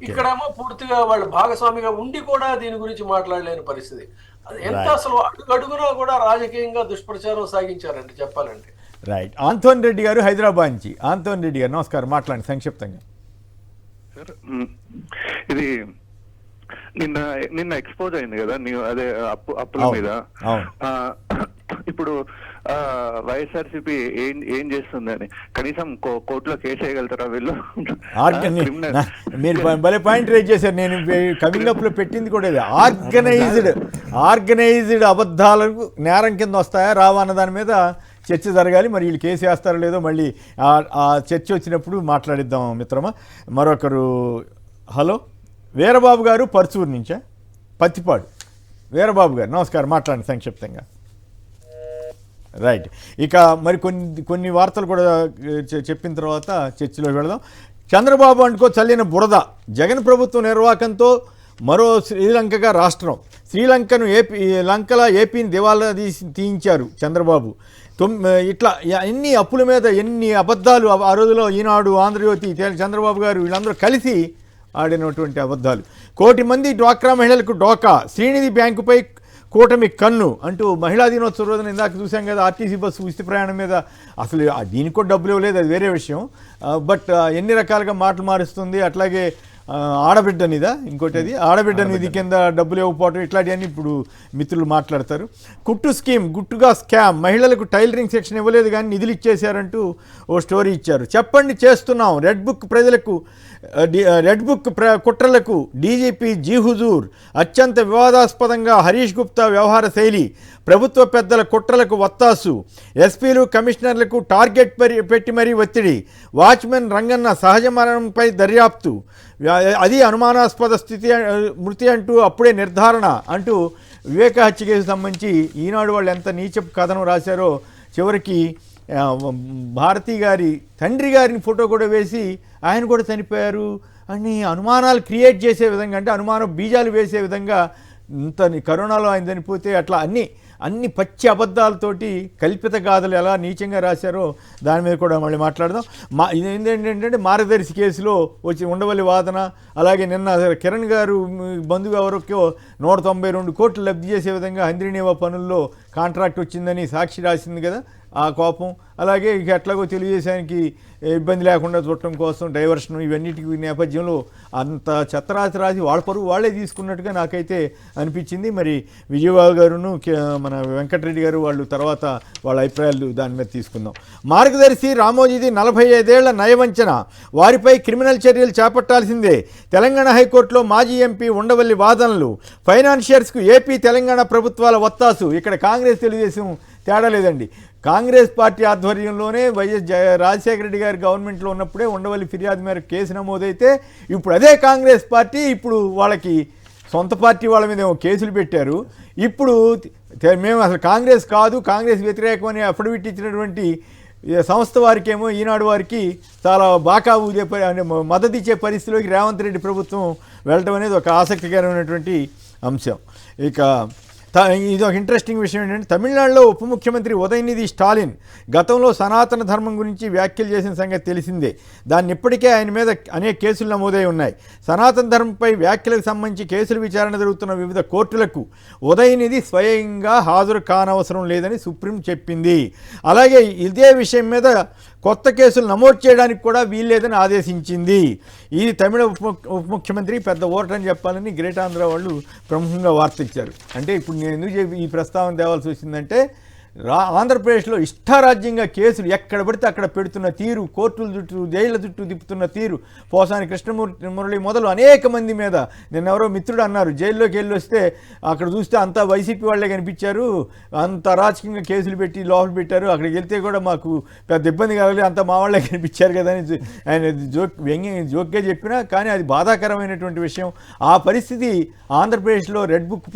ఇక్కడేమో పూర్తిగా వాళ్ళు భాగస్వామిగా ఉండి కూడా దీని గురించి మాట్లాడలేని పరిస్థితి. ఎంత అసలు అడుగునా కూడా రాజకీయంగా దుష్ప్రచారం సాగించారండి చెప్పాలంటే. రైట్. ఆంథోని రెడ్డి గారు హైదరాబాద్ నుంచి. ఆంథోని రెడ్డి గారు నమస్కారం, మాట్లాడండి సంక్షిప్తంగా. సార్, ఇది నిన్న ఎక్స్పోజ్ అయింది కదా అదే అప్పుల మీద. ఇప్పుడు వైఎస్ఆర్సీపీ ఏం చేస్తుందని కనీసం కోర్టులో కేసు వేయగలుగుతారా వీళ్ళు? మీరు భలే పాయింట్ రేజ్ చేశారు. నేను కమింగ్ అప్ లో పెట్టింది కూడా ఇది. ఆర్గనైజ్డ్ అబద్ధాలకు నేరం కింద వస్తాయా రావా అన్న దాని మీద చర్చ జరగాలి. మరి వీళ్ళు కేసు వేస్తారో లేదో మళ్ళీ ఆ చర్చ వచ్చినప్పుడు మాట్లాడిద్దాం మిత్రమా. మరొకరు హలో, వీరబాబు గారు పర్చూరు నుంచా? పత్తిపాడు వీరబాబు గారు నమస్కారం, మాట్లాడండి సంక్షిప్తంగా. రైట్. ఇక మరి కొన్ని వార్తలు కూడా చెప్పిన తర్వాత చర్చలోకి వెళదాం. చంద్రబాబు అంటుకో చల్లిన బురద, జగన్ ప్రభుత్వం నిర్వాహకంతో మరో శ్రీలంకగా రాష్ట్రం. శ్రీలంకను ఏపీని దివాలా తీయించారు చంద్రబాబు. ఇట్లా ఎన్ని అప్పుల మీద ఎన్ని అబద్ధాలు ఆ రోజులో ఈనాడు, ఆంధ్రజ్యోతి, చంద్రబాబు గారు వీళ్ళందరూ కలిసి ఆడినటువంటి అబద్ధాలు. 1 కోటి మంది డ్వాక్రా మహిళలకు డోకా, శ్రీనిధి బ్యాంకుపై కూటమి కన్ను అంటూ మహిళా దినోత్సవ రోజున ఇందాక చూసాం కదా ఆర్టీసీ బస్సు ఉచిత ప్రయాణం మీద. అసలు దీనికి కూడా డబ్బులు ఇవ్వలేదు, అది వేరే విషయం. బట్ ఎన్ని రకాలుగా మాటలు మారుస్తుంది. అట్లాగే ఆడబిడ్డ నిదా ఇంకోటి అది ఆడబిడ్డ నిధి కింద డబ్బులు ఇవ్వకపోవటం ఇట్లాంటివన్నీ ఇప్పుడు మిత్రులు మాట్లాడతారు. కుట్టు స్కీమ్ గుట్టుగా స్కామ్, మహిళలకు టైలరింగ్ సెక్షన్ ఇవ్వలేదు కానీ నిధులు ఇచ్చేశారంటూ ఓ స్టోరీ ఇచ్చారు. చెప్పండి చేస్తున్నాం, రెడ్ బుక్ ప్రజలకు రెడ్ బుక్ కుట్రలకు డీజీపీ జీ హుజూర్, అత్యంత వివాదాస్పదంగా హరీష్ గుప్తా వ్యవహార శైలి, ప్రభుత్వ పెద్దల కుట్రలకు వత్తాసు, ఎస్పీలు కమిషనర్లకు టార్గెట్ పెట్టి మరీ ఒత్తిడి, వాచ్మెన్ రంగన్న సహజ మరణంపై దర్యాప్తు, అది అనుమానాస్పద మృతి అంటూ అప్పుడే నిర్ధారణ అంటూ వివేక హత్య కేసుకు సంబంధించి ఈనాడు వాళ్ళు ఎంత నీచపు కథనం రాశారో చివరికి భారతి గారి తండ్రి గారిని ఫోటో కూడా వేసి ఆయన కూడా చనిపోయారు అని అనుమానాలు క్రియేట్ చేసే విధంగా, అంటే అనుమానం బీజాలు వేసే విధంగా ఇంత కరోనాలో ఆయన చనిపోతే అట్లా అన్ని పచ్చి అబద్ధాలతోటి కల్పిత గాథలు ఎలా నీచంగా రాశారో దాని మీద కూడా మళ్ళీ మాట్లాడదాం. ఇదేంటంటే మార్గదర్శి కేసులో వచ్చి ఉండవల్లి వాదన, అలాగే నిన్న కిరణ్ గారు బంధువు ఎవరికో 192 కోట్లు లబ్ధి చేసే విధంగా హంద్రీనేవా పనుల్లో కాంట్రాక్ట్ వచ్చిందని సాక్షి రాసింది కదా, ఆ కోపం, అలాగే ఇక ఎట్లాగో తెలుగుదేశానికి ఇబ్బంది లేకుండా చూడటం కోసం డైవర్షన్, ఇవన్నిటికి నేపథ్యంలో అంత చెత్తరాసి రాసి వాళ్ళ పరువు వాళ్ళే తీసుకున్నట్టుగా నాకైతే అనిపించింది. మరి విజయబాబు గారును మన వెంకటరెడ్డి గారు వాళ్ళు తర్వాత వాళ్ళ అభిప్రాయాలు దాని మీద తీసుకుందాం. మార్గదర్శి రామోజీది 45 ఏళ్ల నయవంచన, వారిపై క్రిమినల్ చర్యలు చేపట్టాల్సిందే, తెలంగాణ హైకోర్టులో మాజీ ఎంపీ ఉండవల్లి వాదనలు, ఫైనాన్షియర్స్కు ఏపీ తెలంగాణ ప్రభుత్వాల వత్తాసు. ఇక్కడ కాంగ్రెస్ తెలుగుదేశం తేడా లేదండి. కాంగ్రెస్ పార్టీ ఆధ్వర్యంలోనే వైఎస్ రాజశేఖర రెడ్డి గారి గవర్నమెంట్లో ఉన్నప్పుడే ఉండవల్లి ఫిర్యాదు మేరకు కేసు నమోదైతే ఇప్పుడు అదే కాంగ్రెస్ పార్టీ ఇప్పుడు వాళ్ళకి సొంత పార్టీ వాళ్ళ మీద కేసులు పెట్టారు. ఇప్పుడు మేము అసలు కాంగ్రెస్ కాదు, కాంగ్రెస్ వ్యతిరేకమని అఫిడవిట్ ఇచ్చినటువంటి సంస్థ వారికేమో ఈనాడు వారికి చాలా బాకా ఊదే మద్దతు ఇచ్చే పరిస్థితిలోకి రేవంత్ రెడ్డి ప్రభుత్వం వెళ్ళటం అనేది ఒక ఆసక్తికరమైనటువంటి అంశం. ఇక ఇది ఒక ఇంట్రెస్టింగ్ విషయం ఏంటంటే తమిళనాడులో ఉప ముఖ్యమంత్రి ఉదయనిధి స్టాలిన్ గతంలో సనాతన ధర్మం గురించి వ్యాఖ్యలు చేసిన సంగతి తెలిసిందే. దాన్ని ఇప్పటికే ఆయన మీద అనేక కేసులు నమోదై ఉన్నాయి. సనాతన ధర్మంపై వ్యాఖ్యలకు సంబంధించి కేసులు విచారణ జరుగుతున్న వివిధ కోర్టులకు ఉదయనిధి స్వయంగా హాజరు కానవసరం లేదని సుప్రీం చెప్పింది. అలాగే ఇదే విషయం మీద కొత్త కేసులు నమోదు చేయడానికి కూడా వీల్లేదని ఆదేశించింది. ఇది తమిళ ఉప ముఖ్యమంత్రి పెద్ద ఓటని చెప్పాలని గ్రేట్ ఆంధ్ర వాళ్ళు ప్రముఖంగా వార్త ఇచ్చారు. అంటే ఇప్పుడు నేను ఎందుకు ఈ ప్రస్తావన తేవాల్సి వచ్చిందంటే ఆంధ్రప్రదేశ్లో ఇష్టారాజ్యంగా కేసులు ఎక్కడ పడితే అక్కడ పెడుతున్న తీరు, కోర్టుల చుట్టూ జైళ్ళ చుట్టూ తిప్పుతున్న తీరు, పోసాని కృష్ణమురళి మొదలు అనేక మంది మీద నిన్నెవరో మిత్రుడు అన్నారు జైల్లోకి వెళ్ళి వస్తే అక్కడ చూస్తే అంతా వైసీపీ వాళ్ళే కనిపించారు, అంత అరాచకంగా కేసులు పెట్టి లోపల పెట్టారు, అక్కడికి వెళ్తే కూడా మాకు పెద్ద ఇబ్బంది కలగలేదు, అంతా మా వాళ్ళే కనిపించారు కదా అని ఆయన జోక్గా చెప్పినా కానీ అది బాధాకరమైనటువంటి విషయం. ఆ పరిస్థితి ఆంధ్రప్రదేశ్లో రెడ్ బుక్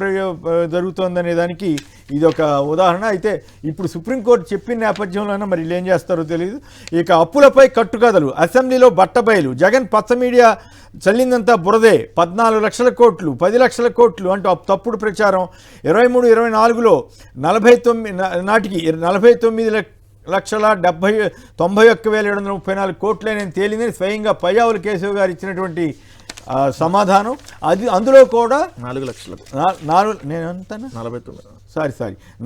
జరుగుతోందనే దానికి ఇదొక ఉదాహరణ. అయితే ఇప్పుడు సుప్రీంకోర్టు చెప్పిన నేపథ్యంలోనే మరి వీళ్ళు ఏం చేస్తారో తెలియదు. ఇక అప్పులపై కట్టుకథలు, అసెంబ్లీలో బట్టబయలు, జగన్ పచ్చ మీడియా చల్లిందంతా బురదే, 14 లక్షల కోట్లు 10 లక్షల కోట్లు అంటూ తప్పుడు ప్రచారం, 23-24లో 49 నాటికి 49,91,734 కోట్లే నేను తేలిందని స్వయంగా పయ్యావుల కేశవ్ గారు ఇచ్చినటువంటి సమాధానం. అది అందులో కూడా 4 లక్షలు నేను అంటాను 49 సారీ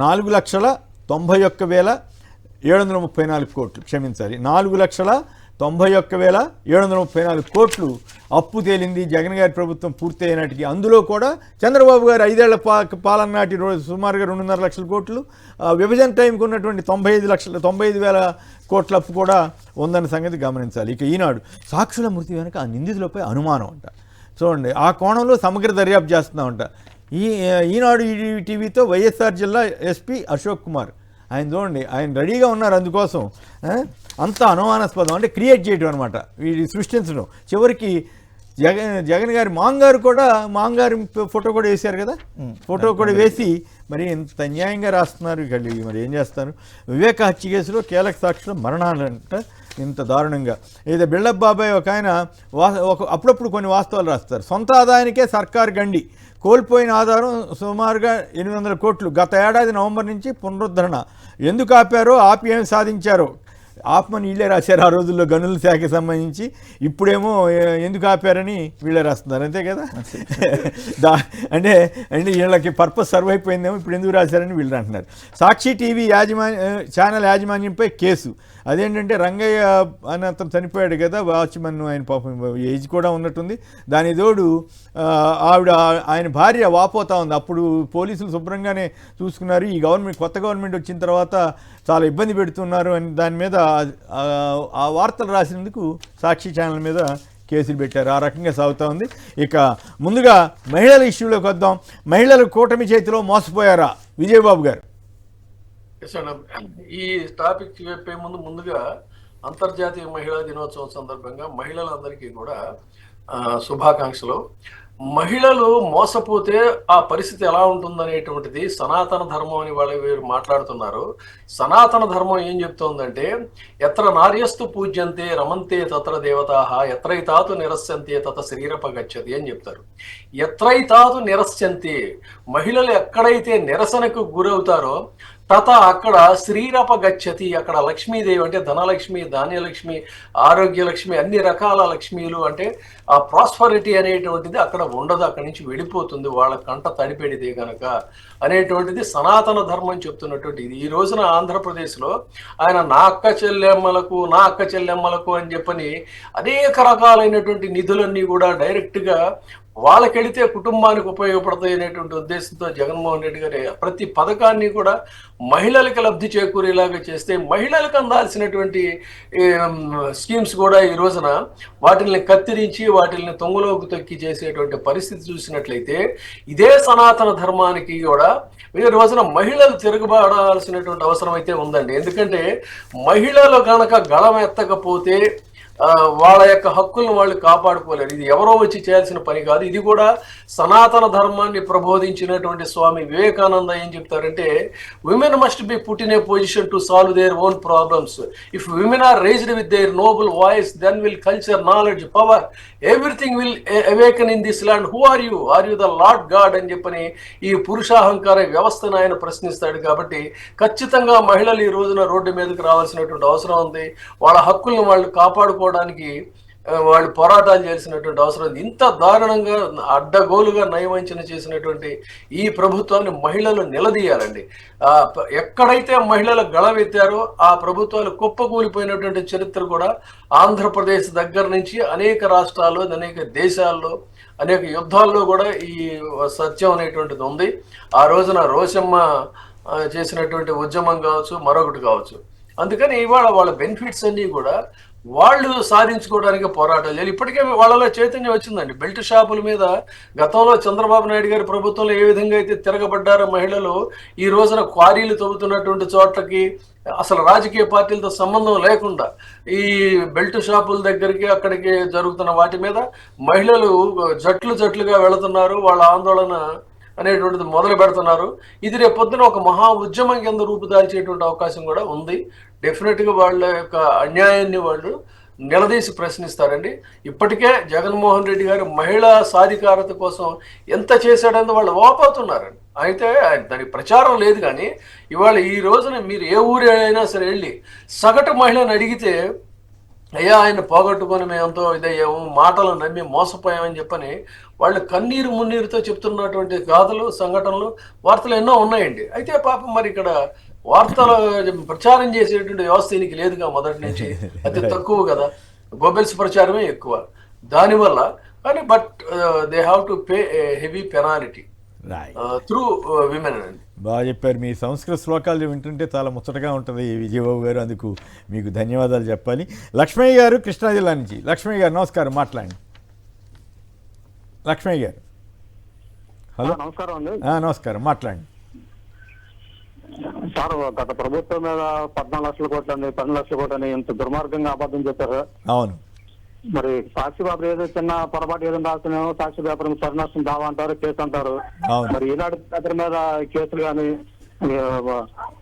4,91,734 కోట్లు, క్షమించాలి 4,91,734 కోట్లు అప్పు తేలింది జగన్ గారి ప్రభుత్వం పూర్తి అయినటికి. అందులో కూడా చంద్రబాబు గారు 5 ఏళ్ల పాలన నాటి సుమారుగా 2.5 లక్షల కోట్లు, విభజన టైంకి ఉన్నటువంటి 95,000 కోట్ల అప్పు కూడా ఉందన్న సంగతి గమనించాలి. ఇక ఈనాడు సాక్షుల మృతి వెనుక ఆ నిందితులపై అనుమానం అంట. చూడండి ఆ కోణంలో సమగ్ర దర్యాప్తు చేస్తున్నామంట. ఈనాడు టీవీతో వైఎస్ఆర్ జిల్లా ఎస్పీ అశోక్ కుమార్ ఆయన చూడండి ఆయన రెడీగా ఉన్నారు అందుకోసం. అంత అనుమానాస్పదం అంటే క్రియేట్ చేయడం అనమాట, వీడి సృష్టించడం. చివరికి జగన్ గారి మాంగారు ఫోటో కూడా వేశారు కదా, ఫోటో కూడా వేసి మరి ఇంత అన్యాయంగా రాస్తున్నారు. మరి ఏం చేస్తారు. వివేక హత్య కేసులో కీలక సాక్షుల మరణాలంట ఇంత దారుణంగా. ఏదో బిల్డప్ బాబాయ్ ఒక ఆయన అప్పుడప్పుడు కొన్ని వాస్తవాలు రాస్తారు. సొంత ఆదాయానికే సర్కార్ గండి, కోల్పోయిన ఆధారం సుమారుగా 800 కోట్లు, గత ఏడాది నవంబర్ నుంచి పునరుద్ధరణ, ఎందుకు ఆపారో ఆపి ఏం సాధించారో, ఆపమని వీళ్ళే రాశారు ఆ రోజుల్లో గనుల శాఖకి సంబంధించి. ఇప్పుడేమో ఎందుకు ఆపారని వీళ్ళే రాస్తున్నారు, అంతే కదా. అంటే వీళ్ళకి పర్పస్ సర్వ్ అయిపోయిందేమో, ఇప్పుడు ఎందుకు రాశారని వీళ్ళు అంటున్నారు. సాక్షి టీవీ ఛానల్ యాజమాన్యంపై కేసు. అదేంటంటే రంగయ్య అని అతను చనిపోయాడు కదా, వాచ్మన్, ఆయన పాపం ఏజ్ కూడా ఉన్నట్టుంది. దాని తోడు ఆయన భార్య వాపోతా ఉంది. అప్పుడు పోలీసులు శుభ్రంగానే చూసుకున్నారు. ఈ కొత్త గవర్నమెంట్ వచ్చిన తర్వాత చాలా ఇబ్బంది పెడుతున్నారు అని దాని మీద ఆ వార్తలు రాసినందుకు సాక్షి ఛానల్ మీద కేసులు పెట్టారు. ఆ రకంగా సాగుతూ ఉంది. ఇక ముందుగా మహిళల ఇష్యూలోకి వద్దాం. మహిళలు కూటమి చేతిలో మోసపోయారా విజయబాబు గారు? ఈ టాపిక్ చెప్పే ముందుగా అంతర్జాతీయ మహిళా దినోత్సవం సందర్భంగా మహిళలందరికీ కూడా శుభాకాంక్షలు. మహిళలు మోసపోతే ఆ పరిస్థితి ఎలా ఉంటుందనేటువంటిది సనాతన ధర్మం అని వీరు మాట్లాడుతున్నారు. సనాతన ధర్మం ఏం చెప్తోందంటే, ఎత్ర నార్యస్తు పూజ్యంతే రమంతే తత్ర దేవతాః ఎత్రైతాతు నిరస్యంతే తత శరీరపగచ్చతి అని చెప్తారు. ఎత్రైతాతు నిరస్యంతే, మహిళలు ఎక్కడైతే నిరసనకు గురవుతారో తత అక్కడ శ్రీరపగచ్చతి, అక్కడ లక్ష్మీదేవి అంటే ధనలక్ష్మి, ధాన్యలక్ష్మి, ఆరోగ్యలక్ష్మి, అన్ని రకాల లక్ష్మీలు అంటే ఆ ప్రాస్పరిటీ అనేటువంటిది అక్కడ ఉండదు, అక్కడి నుంచి వెళ్ళిపోతుంది వాళ్ళ కంట తడిపెడితే కనుక అనేటువంటిది సనాతన ధర్మం చెప్తున్నటువంటి ఇది. ఈ రోజున ఆంధ్రప్రదేశ్లో ఆయన నా అక్క చెల్లెమ్మలకు అని చెప్పని అనేక రకాలైనటువంటి నిధులన్నీ కూడా డైరెక్ట్గా వాళ్ళకెళితే కుటుంబానికి ఉపయోగపడతాయి అనేటువంటి ఉద్దేశంతో జగన్మోహన్ రెడ్డి గారి ప్రతి పథకాన్ని కూడా మహిళలకు లబ్ధి చేకూరేలాగా చేస్తే, మహిళలకు అందాల్సినటువంటి స్కీమ్స్ కూడా ఈ రోజున వాటిల్ని కత్తిరించి వాటిల్ని తొంగలోకి తొక్కి చేసేటువంటి పరిస్థితి చూసినట్లయితే, ఇదే సనాతన ధర్మానికి కూడా ఈ రోజున మహిళలు తిరగబడాల్సినటువంటి అవసరం అయితే ఉందండి. ఎందుకంటే మహిళలు కనుక గళం ఎత్తకపోతే వాళ్ళ యొక్క హక్కులను వాళ్ళు కాపాడుకోలేరు. ఇది ఎవరో వచ్చి చేయాల్సిన పని కాదు. ఇది కూడా సనాతన ధర్మాన్ని ప్రబోధించినటువంటి స్వామి వివేకానంద ఏం చెప్తారంటే, women must be put in a position to solve their own problems. If women are raised with their noble voice then will culture, knowledge, power, everything will awaken in this land. Who are you? Are you the lord god అని చెప్పని ఈ పురుషాహంకార వ్యవస్థను ఆయన ప్రశ్నిస్తాడు. కాబట్టి ఖచ్చితంగా మహిళలు ఈ రోజున రోడ్డు మీదకి రావాల్సినటువంటి అవసరం ఉంది. వాళ్ళ హక్కులను వాళ్ళు కాపాడుకోవడానికి వాళ్ళు పోరాటాలు చేసినటువంటి అవసరం ఉంది. ఇంత దారుణంగా అడ్డగోలుగా నయవంచన చేసినటువంటి ఈ ప్రభుత్వాన్ని మహిళలు నిలదీయాలండి. ఎక్కడైతే మహిళలు గళమెత్తారో ఆ ప్రభుత్వాలు కుప్పకూలిపోయినటువంటి చరిత్ర కూడా ఆంధ్రప్రదేశ్ దగ్గర నుంచి అనేక రాష్ట్రాల్లో, అనేక దేశాల్లో, అనేక యుద్ధాల్లో కూడా ఈ సత్యం అనేటువంటిది ఉంది. ఆ రోజున రోషమ్మ చేసినటువంటి ఉద్యమం కావచ్చు, మరొకటి కావచ్చు. అందుకని ఇవాళ వాళ్ళ బెనిఫిట్స్ అన్నీ కూడా వాళ్ళు సాధించుకోవడానికి పోరాటాలు చేయాలి. ఇప్పటికే వాళ్ళలో చైతన్యం వచ్చిందండి. బెల్ట్ షాపుల మీద గతంలో చంద్రబాబు నాయుడు గారి ప్రభుత్వంలో ఏ విధంగా అయితే తిరగబడ్డారో మహిళలు, ఈ రోజున క్వారీలు తవ్వుతున్నటువంటి చోట్లకి అసలు రాజకీయ పార్టీలతో సంబంధం లేకుండా ఈ బెల్ట్ షాపుల దగ్గరికి అక్కడికి జరుగుతున్న వాటి మీద మహిళలు జట్లుగా వెళుతున్నారు. వాళ్ళ ఆందోళన అనేటువంటిది మొదలు పెడుతున్నారు. ఇది రేపు పొద్దున ఒక మహా ఉద్యమం కింద రూపుదాల్చేటువంటి అవకాశం కూడా ఉంది. డెఫినెట్గా వాళ్ళ యొక్క అన్యాయాన్ని వాళ్ళు నిలదీసి ప్రశ్నిస్తారండి. ఇప్పటికే జగన్మోహన్ రెడ్డి గారు మహిళా సాధికారత కోసం ఎంత చేశాడని వాళ్ళు వాపోతున్నారండి. అయితే దానికి ప్రచారం లేదు. కానీ ఇవాళ ఈ రోజున మీరు ఏ ఊరు అయినా సరే వెళ్ళి సగటు మహిళను అడిగితే, అయ్యా ఆయన పోగొట్టుకొని మేము ఎంతో ఇదయ్యాము, మాటలు నమ్మి మోసపోయామని చెప్పని వాళ్ళు కన్నీరు మున్నీరుతో చెప్తున్నటువంటి గాథలు, సంఘటనలు, వార్తలు ఎన్నో ఉన్నాయండి. అయితే పాపం మరి ఇక్కడ వార్తలు ప్రచారం చేసేటువంటి వ్యవస్థ దీనికి లేదుగా మొదటి నుంచి, అతి తక్కువ కదా, గోబెల్స్ ప్రచారమే ఎక్కువ దానివల్ల. కానీ but they have to pay heavy penalty through women అండి. బాగా చెప్పారు. మీ సంస్కృత శ్లోకాలు వింటుంటే చాలా ముచ్చటగా ఉంటుంది విజయబాబు గారు, అందుకు మీకు ధన్యవాదాలు చెప్పాలి. లక్ష్మయ్య గారు కృష్ణా జిల్లా నుంచి. లక్ష్మయ్య గారు నమస్కారం, మాట్లాడండి. లక్ష్మయ్య గారు హలో. నమస్కారం అండి. నమస్కారం, మాట్లాడండి సార్. గత ప్రభుత్వం మీద 14 లక్షల కోట్లని 10 లక్షల కోట్లని ఇంత దుర్మార్గంగా అబద్ధం చెప్పారు. అవును. మరి సాక్షి పేపర్ ఏదో చిన్న పొరపాటు ఏదైనా రాస్తున్నామో సాక్షి పేపర్ సరినష్టం దావా అంటారు, కేసు అంటారు. మరి ఈనాడు పేపర్ మీద కేసులు కానీ,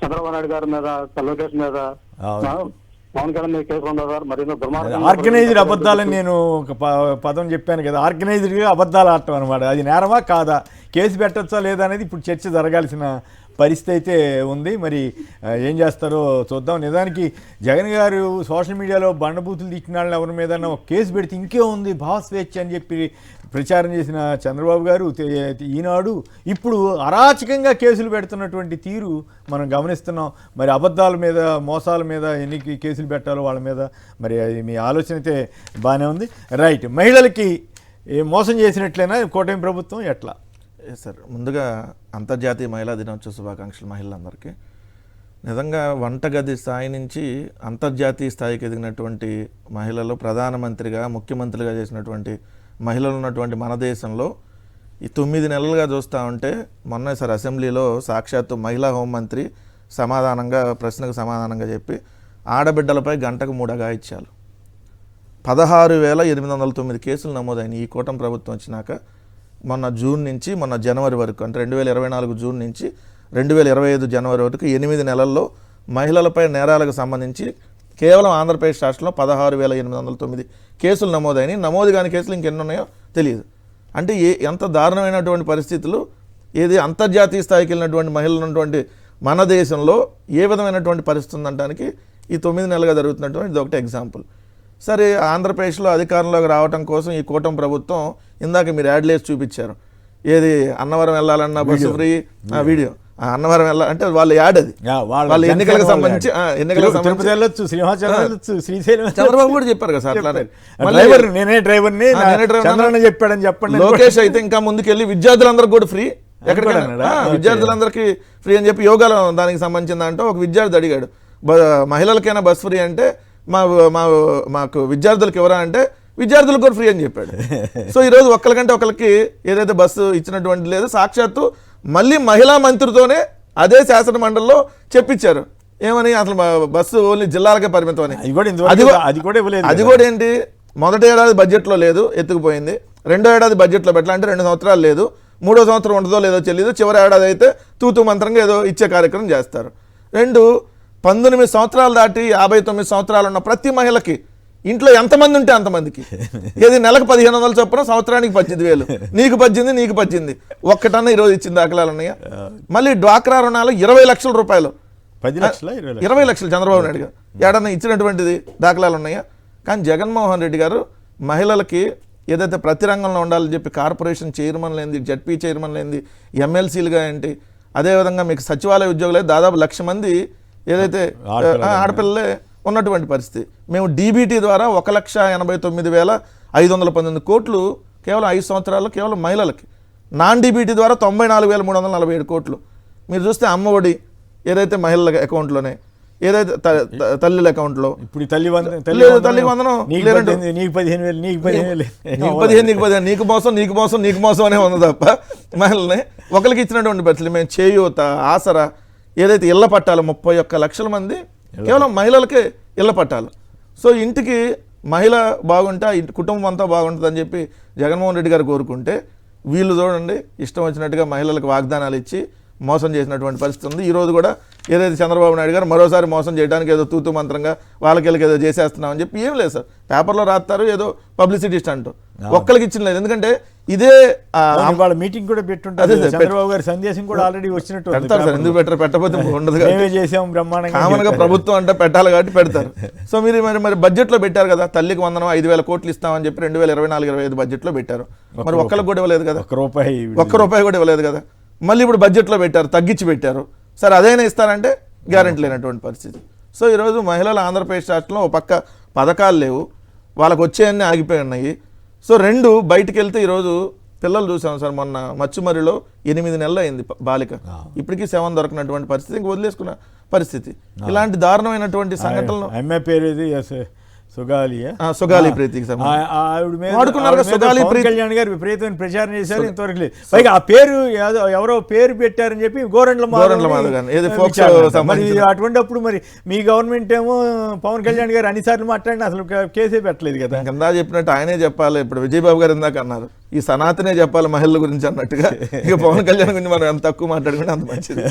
చంద్రబాబు నాయుడు గారి మీద, లోకేష్ మీద, పవన్ కళ్యాణ్ మీద కేసులు ఉండవు సార్. మరి దుర్మార్గం ఆర్గనైజ్డ్ అబద్ధాలని నేను ఒక పదం చెప్పాను కదా, ఆర్గనైజ్డ్గా అబద్ధాలు ఆడటం అనమాట. అది నేరమా కాదా, కేసు పెట్టచ్చా లేదా అనేది ఇప్పుడు చర్చ జరగాల్సిన పరిస్థితి అయితే ఉంది. మరి ఏం చేస్తారో చూద్దాం. నిజానికి జగన్ గారు సోషల్ మీడియాలో బండబూతులు తిట్టిన వాళ్ళని ఎవరి మీద ఒక కేసు పెడితే ఇంకే ఉంది భావ స్వేచ్ఛ అని చెప్పి ప్రచారం చేసిన చంద్రబాబు గారు ఈనాడు ఇప్పుడు అరాచకంగా కేసులు పెడుతున్నటువంటి తీరు మనం గమనిస్తున్నాం. మరి అబద్ధాల మీద మోసాల మీద ఎన్ని కేసులు పెట్టాలో వాళ్ళ మీద మరి అది మీ ఆలోచన అయితే బాగానే ఉంది. రైట్, మహిళలకి మోసం చేసినట్లయినా కూటమి ప్రభుత్వం ఎట్లా? సార్, ముందుగా అంతర్జాతీయ మహిళా దినోత్సవ శుభాకాంక్షలు మహిళలందరికీ. నిజంగా వంటగది స్థాయి నుంచి అంతర్జాతీయ స్థాయికి ఎదిగినటువంటి మహిళలు, ప్రధానమంత్రిగా ముఖ్యమంత్రిగా చేసినటువంటి మహిళలు ఉన్నటువంటి మన దేశంలో ఈ 9 నెలలుగా చూస్తూ ఉంటే మొన్న సార్ అసెంబ్లీలో సాక్షాత్తు మహిళా హోంమంత్రి ప్రశ్నకు సమాధానంగా చెప్పి ఆడబిడ్డలపై గంటకు 3 అఘాయిత్యాలు, 16,809 కేసులు నమోదైన ఈ కూటమి ప్రభుత్వం వచ్చినాక మొన్న జూన్ నుంచి మొన్న జనవరి వరకు, అంటే 2024 జూన్ నుంచి 2025 జనవరి వరకు 8 నెలల్లో మహిళలపై నేరాలకు సంబంధించి కేవలం ఆంధ్రప్రదేశ్ రాష్ట్రంలో 16,809 కేసులు నమోదైనవి. నమోదు కాని కేసులు ఇంకెన్ని ఉన్నాయో తెలియదు. అంటే ఎంత దారుణమైనటువంటి పరిస్థితులు, ఏది అంతర్జాతీయ స్థాయికి వెళ్ళినటువంటి మహిళలు ఉన్నటువంటి మన దేశంలో ఏ విధమైనటువంటి పరిస్థితి ఉందనడానికి ఈ 9 నెలలుగా జరుగుతున్నటువంటి ఇది ఒకటి ఎగ్జాంపుల్. సరే, ఆంధ్రప్రదేశ్లో అధికారంలోకి రావడం కోసం ఈ కూటమి ప్రభుత్వం ఇందాక మీరు యాడ్లేసి చూపించారు, ఏది అన్నవరం వెళ్ళాలన్న బస్సు ఫ్రీ వీడియో, అన్నవరం వెళ్ళాలంటే వాళ్ళ యాడ్ అది, వాళ్ళ ఎన్నికలకు సంబంధించి చంద్రబాబు కూడా చెప్పారు కదా సార్. చెప్పండి. లోకేష్ అయితే ఇంకా ముందుకెళ్ళి విద్యార్థులందరికీ కూడా ఫ్రీ, ఎక్కడికైనా విద్యార్థులందరికీ ఫ్రీ అని చెప్పి యోగాలో దానికి సంబంధించిన దాంట్లో ఒక విద్యార్థి అడిగాడు, మహిళలకైనా బస్ ఫ్రీ అంటే మాకు విద్యార్థులకు ఎవరా అంటే విద్యార్థులకు కూడా ఫ్రీ అని చెప్పాడు. సో ఈరోజు ఒకరికంటే ఒకరికి ఏదైతే బస్సు ఇచ్చినటువంటి లేదు, సాక్షాత్తు మళ్ళీ మహిళా మంత్రితోనే అదే శాసన మండలిలో చెప్పించారు. ఏమని, అసలు బస్సు ఓన్లీ జిల్లాలకే పరిమితం అని. అది కూడా ఏంటి, మొదటి ఏడాది బడ్జెట్లో లేదు, ఎత్తుకుపోయింది. రెండో ఏడాది బడ్జెట్లో పెట్టాలంటే 2 సంవత్సరాలు లేదు, 3వ సంవత్సరం ఉంటుందో లేదో తెలియదు. చివరి ఏడాది అయితే తూతూ మంత్రంగా ఏదో ఇచ్చే కార్యక్రమం చేస్తారు. 19 సంవత్సరాలు దాటి 59 సంవత్సరాలు ఉన్న ప్రతి మహిళకి ఇంట్లో ఎంతమంది ఉంటే అంతమందికి ఏది నెలకు 1,500 చొప్పున సంవత్సరానికి 18,000, నీకు 18 ఒక్కటన్నా ఈరోజు ఇచ్చిన దాఖలాలు ఉన్నాయా? మళ్ళీ డ్వాక్రా రుణాలు 20 లక్షల రూపాయలు, 20 లక్షలు చంద్రబాబు నాయుడు గారు ఏడన్నా ఇచ్చినటువంటిది దాఖలాలు ఉన్నాయా? కానీ జగన్మోహన్ రెడ్డి గారు మహిళలకి ఏదైతే ప్రతి రంగంలో ఉండాలని చెప్పి కార్పొరేషన్ చైర్మన్ లేనిది, జడ్పీ చైర్మన్ లేనిది, ఎమ్మెల్సీలుగా ఏంటి, అదేవిధంగా మీకు సచివాలయ ఉద్యోగులే దాదాపు 1,00,000 మంది ఏదైతే ఆడపిల్లలే ఉన్నటువంటి పరిస్థితి. మేము డీబీటీ ద్వారా 1,89,519 కోట్లు కేవలం 5 సంవత్సరాల్లో కేవలం మహిళలకి, నాన్ డీబీటీ ద్వారా 94,347 కోట్లు. మీరు చూస్తే అమ్మఒడి ఏదైతే మహిళల అకౌంట్లోనే, ఏదైతే తల్లిల అకౌంట్లో ఇప్పుడు తల్లికి వందనం నీకు 15,000 నీకు మోసం అనే ఉంది తప్ప మహిళల్ని ఒకరికి ఇచ్చినటువంటి పరిస్థితులు. మేము చేయూత, ఆసరా, ఏదైతే ఇళ్ల పట్టాలు 31 లక్షల మంది కేవలం మహిళలకే ఇళ్ల పట్టాలు. సో ఇంటికి మహిళ బాగుంటే కుటుంబం అంతా బాగుంటుందని చెప్పి జగన్మోహన్ రెడ్డి గారు కోరుకుంటే, వీళ్ళు చూడండి ఇష్టం వచ్చినట్టుగా మహిళలకు వాగ్దానాలు ఇచ్చి మోసం చేసినటువంటి పరిస్థితి ఉంది. ఈరోజు కూడా ఏదైతే చంద్రబాబు నాయుడు గారు మరోసారి మోసం చేయడానికి ఏదో తూతూ మంత్రంగా వాళ్ళకి ఏదో చేసేస్తున్నామని చెప్పి ఏం లేదు సార్. పేపర్లో రాస్తారు, ఏదో పబ్లిసిటీ స్టంట్, ఒక్కరికి ఇచ్చిన లేదు. ఎందుకంటే ఇదే వాళ్ళ మీటింగ్ కూడా పెట్టుంటారు, చంద్రబాబు గారి సందేశం కూడా ఆల్రెడీ వచ్చినట్టు పెడతారు సార్. ఎందుకు పెట్టకపోతే ఉండదు, కామన్ గా ప్రభుత్వం అంటే పెట్టాలి కాబట్టి పెడతారు. సో మీరు మరి బడ్జెట్లో పెట్టారు కదా, తల్లికి వందనం 5,000 కోట్లు ఇస్తామని చెప్పి 2024-25 బడ్జెట్లో పెట్టారు. మరి ఒక్కరికి కూడా ఇవ్వలేదు కదా, ఒక్క రూపాయి కూడా ఇవ్వలేదు కదా. మళ్ళీ ఇప్పుడు బడ్జెట్లో పెట్టారు, తగ్గించి పెట్టారు. సరే అదైనా ఇస్తారంటే గ్యారెంటీ లేనటువంటి పరిస్థితి. సో ఈరోజు మహిళలు ఆంధ్రప్రదేశ్ రాష్ట్రంలో ఒక పక్క పథకాలు లేవు, వాళ్ళకు వచ్చేయన్నీ ఆగిపోయి ఉన్నాయి. సో 2 బయటికి వెళ్తే ఈరోజు పిల్లలు చూసాం సార్. మొన్న మచ్చుమరిలో 8 నెలలు అయింది బాలిక, ఇప్పటికీ శవం దొరకనటువంటి పరిస్థితి, ఇంక వదిలేసుకున్న పరిస్థితి. ఇలాంటి దారుణమైనటువంటి సంఘటనలు సుగాలి ప్రీతికి కళ్యాణ్ గారు విపరీతమైన ప్రచారం చేశారు, ఇంతవరకు లేదు. పైగా ఆ పేరు ఎవరో పేరు పెట్టారని చెప్పి గోరంట్ల అటువంటిప్పుడు మరి మీ గవర్నమెంట్ ఏమో పవన్ కళ్యాణ్ గారు అన్నిసార్లు మాట్లాడిన అసలు కేసే పెట్టలేదు కదా. కింద చెప్పినట్టు ఆయనే చెప్పాలి. ఇప్పుడు విజయబాబు గారు ఇందాక అన్నారు, ఈ సనాతనే చెప్పాలి మహిళల గురించి అన్నట్టుగా. ఇక పవన్ కళ్యాణ్ గురించి మనం ఎంత తక్కువ మాట్లాడుకుంటే అంత మంచిది.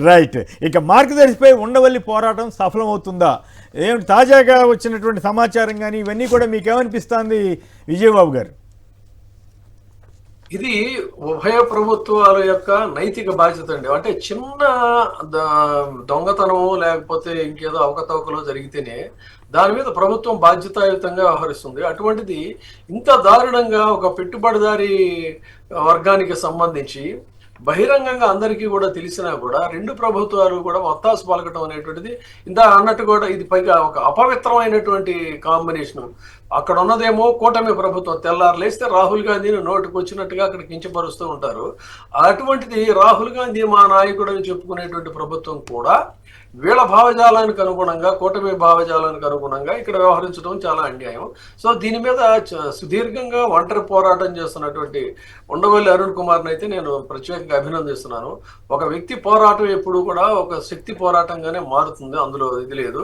రైట్. ఇక మార్గదర్శిపై ఉండవల్లి పోరాటం సఫలమవుతుందా? ఏమిటి తాజాగా వచ్చినటువంటి సమాచారం కానీ ఇవన్నీ కూడా మీకు ఏమనిపిస్తుంది విజయబాబు గారు? ఇది ఉభయ ప్రభుత్వాల యొక్క నైతిక బాధ్యత అండి. అంటే చిన్న దొంగతనము లేకపోతే ఇంకేదో అవకతవకలు జరిగితేనే దాని మీద ప్రభుత్వం బాధ్యతాయుతంగా వ్యవహరిస్తుంది. అటువంటిది ఇంత దారుణంగా ఒక పెట్టుబడిదారీ వర్గానికి సంబంధించి బహిరంగంగా అందరికీ కూడా తెలిసినా కూడా రెండు ప్రభుత్వాలు కూడా ఒత్తాసు పలకటం అనేటువంటిది ఇంత అన్నట్టు కూడా ఇది పైగా ఒక అపవిత్రమైనటువంటి కాంబినేషన్. అక్కడ ఉన్నదేమో కూటమి ప్రభుత్వం, తెల్లారు లేస్తే రాహుల్ గాంధీని నోటుకు వచ్చినట్టుగా అక్కడ కించపరుస్తూ ఉంటారు. అటువంటిది రాహుల్ గాంధీ మా నాయకుడు అని చెప్పుకునేటువంటి ప్రభుత్వం కూడా వీళ్ళ భావజాలానికి అనుగుణంగా, కూటమి భావజాలానికి అనుగుణంగా ఇక్కడ వ్యవహరించడం చాలా అన్యాయం. సో దీని మీద సుదీర్ఘంగా ఒంటరి పోరాటం చేస్తున్నటువంటి ఉండవల్లి అరుణ్ కుమార్ని అయితే నేను ప్రత్యేకంగా అభినందిస్తున్నాను. ఒక వ్యక్తి పోరాటం ఎప్పుడు కూడా ఒక శక్తి పోరాటంగానే మారుతుంది, అందులో ఇది లేదు.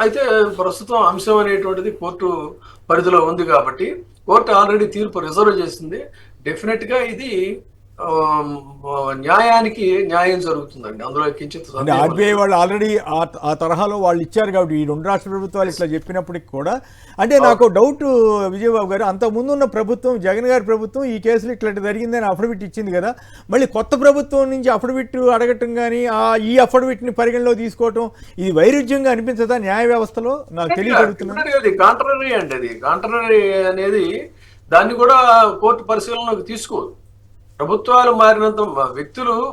అయితే ప్రస్తుతం అంశం అనేటువంటిది కోర్టు పరిధిలో ఉంది కాబట్టి కోర్టు ఆల్రెడీ తీర్పు రిజర్వ్ చేసింది. డెఫినెట్గా ఇది న్యాయానికి న్యాయం జరుగుతుందండి, అందులో కించిత్ ఆర్బీఐ వాళ్ళు ఆల్రెడీ ఆ తరహాలో వాళ్ళు ఇచ్చారు కాబట్టి ఈ రెండు రాష్ట్ర ప్రభుత్వాలు ఇట్లా చెప్పినప్పటికి కూడా అంటే నాకు డౌట్ విజయబాబు గారు, అంత ముందున్న ప్రభుత్వం జగన్ గారి ప్రభుత్వం ఈ కేసులు ఇట్లాంటి జరిగిందని అఫిడవిట్ ఇచ్చింది కదా, మళ్ళీ కొత్త ప్రభుత్వం నుంచి అఫిడవిట్ అడగటం కానీ ఈ అఫిడవిట్ని పరిగణలో తీసుకోవటం ఇది వైరుధ్యంగా అనిపించదా న్యాయ వ్యవస్థలో? నాకు తెలియగలుగుతున్నాను. కాంట్రరీ అండి, అది కాంట్రరీ అనేది దాన్ని కూడా కోర్టు పరిశీలనలోకి తీసుకోదు. ప్రభుత్వాలు మారినంత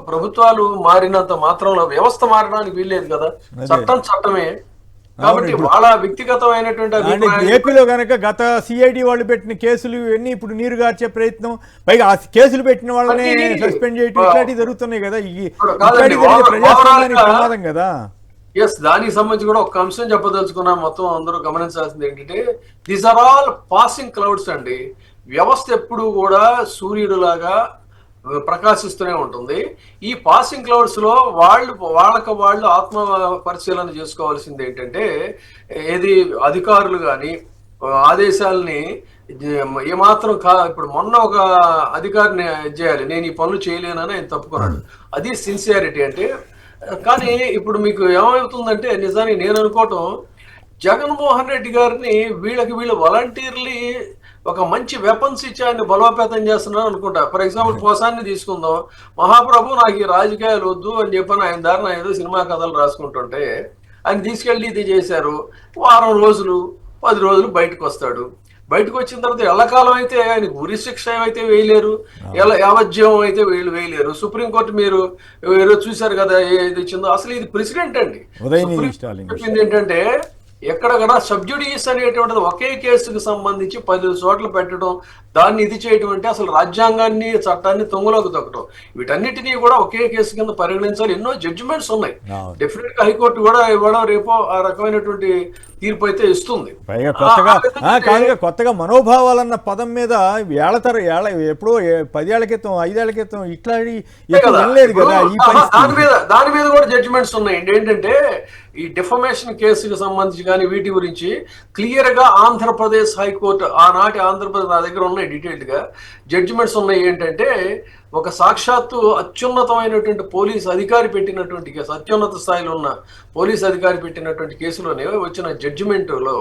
ప్రభుత్వాలు మారినంత మాత్రంలో వ్యవస్థ మారడానికి వీల్లేదు కదా, చట్టం చట్టమే. కాబట్టి వాళ్ళ వ్యక్తిగతమైనటువంటి ఏపీలో కనుక గత సిఐడి వాళ్ళు పెట్టిన కేసులు ఇవన్నీ ఇప్పుడు నీరు గార్చే ప్రయత్నం, పైగా ఆ కేసులు పెట్టిన వాళ్ళని సస్పెండ్ చేయడం ఇట్లాంటివి జరుగుతున్నాయి కదా, ప్రజాస్వామ్యానికి ప్రమాదం కదా. ఎస్, దానికి సంబంధించి కూడా ఒక అంశం చెప్పదలుచుకున్నాం. మొత్తం అందరూ గమనించాల్సింది ఏంటంటే these are all passing clouds అండి. వ్యవస్థ ఎప్పుడు కూడా సూర్యుడు లాగా ప్రకాశిస్తూనే ఉంటుంది. ఈ పాసింగ్ క్లౌడ్స్ లో వాళ్ళు ఆత్మ పరిశీలన చేసుకోవాల్సింది ఏంటంటే, ఏది అధికారులు కానీ ఆదేశాలని ఏమాత్రం ఇప్పుడు మొన్న ఒక అధికారిని చేయాలి, నేను ఈ పనులు చేయలేనని ఆయన తప్పుకున్నాడు. అది సిన్సియారిటీ అంటే. కానీ ఇప్పుడు మీకు ఏమవుతుందంటే, నిజానికి నేను అనుకోవటం జగన్మోహన్ రెడ్డి గారిని వీళ్ళు వాలంటీర్లీ ఒక మంచి వెపన్స్ ఇచ్చి ఆయన బలోపేతం చేస్తున్నారు అనుకుంటా. ఫర్ ఎగ్జాంపుల్ పోసాన్ని తీసుకుందాం. మహాప్రభు నాకు ఈ రాజకీయాలు వద్దు అని చెప్పని ఆయన దారిన ఏదో సినిమా కథలు రాసుకుంటుంటే ఆయన తీసుకెళ్ళి ఇది చేశారు. వారం రోజులు 10 రోజులు బయటకు వస్తాడు. బయటకు వచ్చిన తర్వాత ఎల్లకాలం అయితే ఆయన ఉరి శిక్ష అయితే వేయలేరు, యావజ్జీవం అయితే వేయలేరు. సుప్రీంకోర్టు మీరు చూశారు కదా ఏది ఇచ్చిందో. అసలు ఇది ప్రెసిడెంట్ అండి. చెప్పింది ఏంటంటే ఎక్కడక్కడ సబ్జుడీస్ అనేటువంటిది ఒకే కేసుకు సంబంధించి 10 చోట్ల పెట్టడం, దాన్ని ఇది చేయడం అంటే అసలు రాజ్యాంగాన్ని చట్టాన్ని తొంగలోకి తొక్కడం. వీటన్నిటినీ కూడా ఒకే కేసు కింద పరిగణించాలి. ఎన్నో జడ్జిమెంట్స్ ఉన్నాయి. డెఫినెట్ గా హైకోర్టు కూడా ఇవ్వడం రేపో ఆ రకమైనటువంటి తీర్పు అయితే ఇస్తుంది. కొత్తగా మనోభావాలన్న పదం మీద ఎప్పుడో 10 ఏళ్ల క్రితం 5 ఏళ్ల క్రితం ఇట్లా దాని మీద కూడా జడ్జిమెంట్స్ ఉన్నాయి. ఏంటంటే ఈ డిఫమేషన్ కేసుకు సంబంధించి కానీ వీటి గురించి క్లియర్ గా ఆంధ్రప్రదేశ్ హైకోర్టు ఆనాటి ఆంధ్రప్రదేశ్ నా దగ్గర ఉన్నాయి డీటెయిల్డ్ గా జడ్జిమెంట్స్ ఉన్నాయి. ఏంటంటే ఒక సాక్షాత్తు అత్యున్నతమైనటువంటి పోలీస్ అధికారి పెట్టినటువంటి కేసు, అత్యున్నత స్థాయిలో ఉన్న పోలీస్ అధికారి పెట్టినటువంటి కేసులోనే వచ్చిన జడ్జిమెంట్లో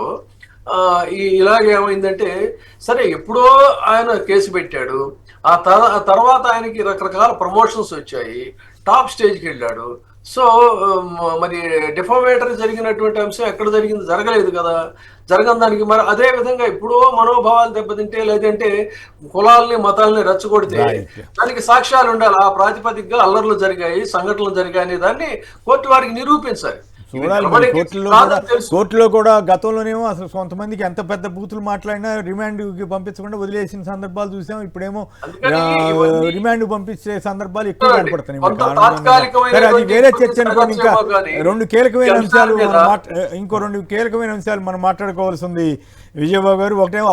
ఇలాగేమైందంటే, సరే ఎప్పుడో ఆయన కేసు పెట్టాడు, ఆ తర్వాత ఆయనకి రకరకాల ప్రమోషన్స్ వచ్చాయి, టాప్ స్టేజ్కి వెళ్ళాడు. సో మరి డిఫామేటరీ జరిగినటువంటి అంశం ఎక్కడ జరిగింది? జరగలేదు కదా. జరగని దానికి మరి అదే విధంగా ఎప్పుడో మనోభావాలు దెబ్బతింటే, లేదంటే కులాలని మతాలని రెచ్చగొడితే దానికి సాక్ష్యాలు ఉండాలి. ఆ ప్రాతిపదికగా అల్లర్లు జరిగాయి, సంఘటనలు జరిగాయి అనే దాన్ని కోర్టు వారికి నిరూపించాలి. కోర్టులో కూడా గతంలోనేమో అసలు కొంతమందికి ఎంత పెద్ద బూతులు మాట్లాడినా రిమాండ్కి పంపించకుండా వదిలేసిన సందర్భాలు చూసాం. ఇప్పుడేమో రిమాండ్ పంపించే సందర్భాలు ఎక్కువ కనపడుతున్నాయి. అది వేరే చర్చ అనుకోండి. ఇంకా రెండు కీలకమైన అంశాలు మనం మాట్లాడుకోవాల్సి ఉంది విజయబాబు గారు. ఒకటేమో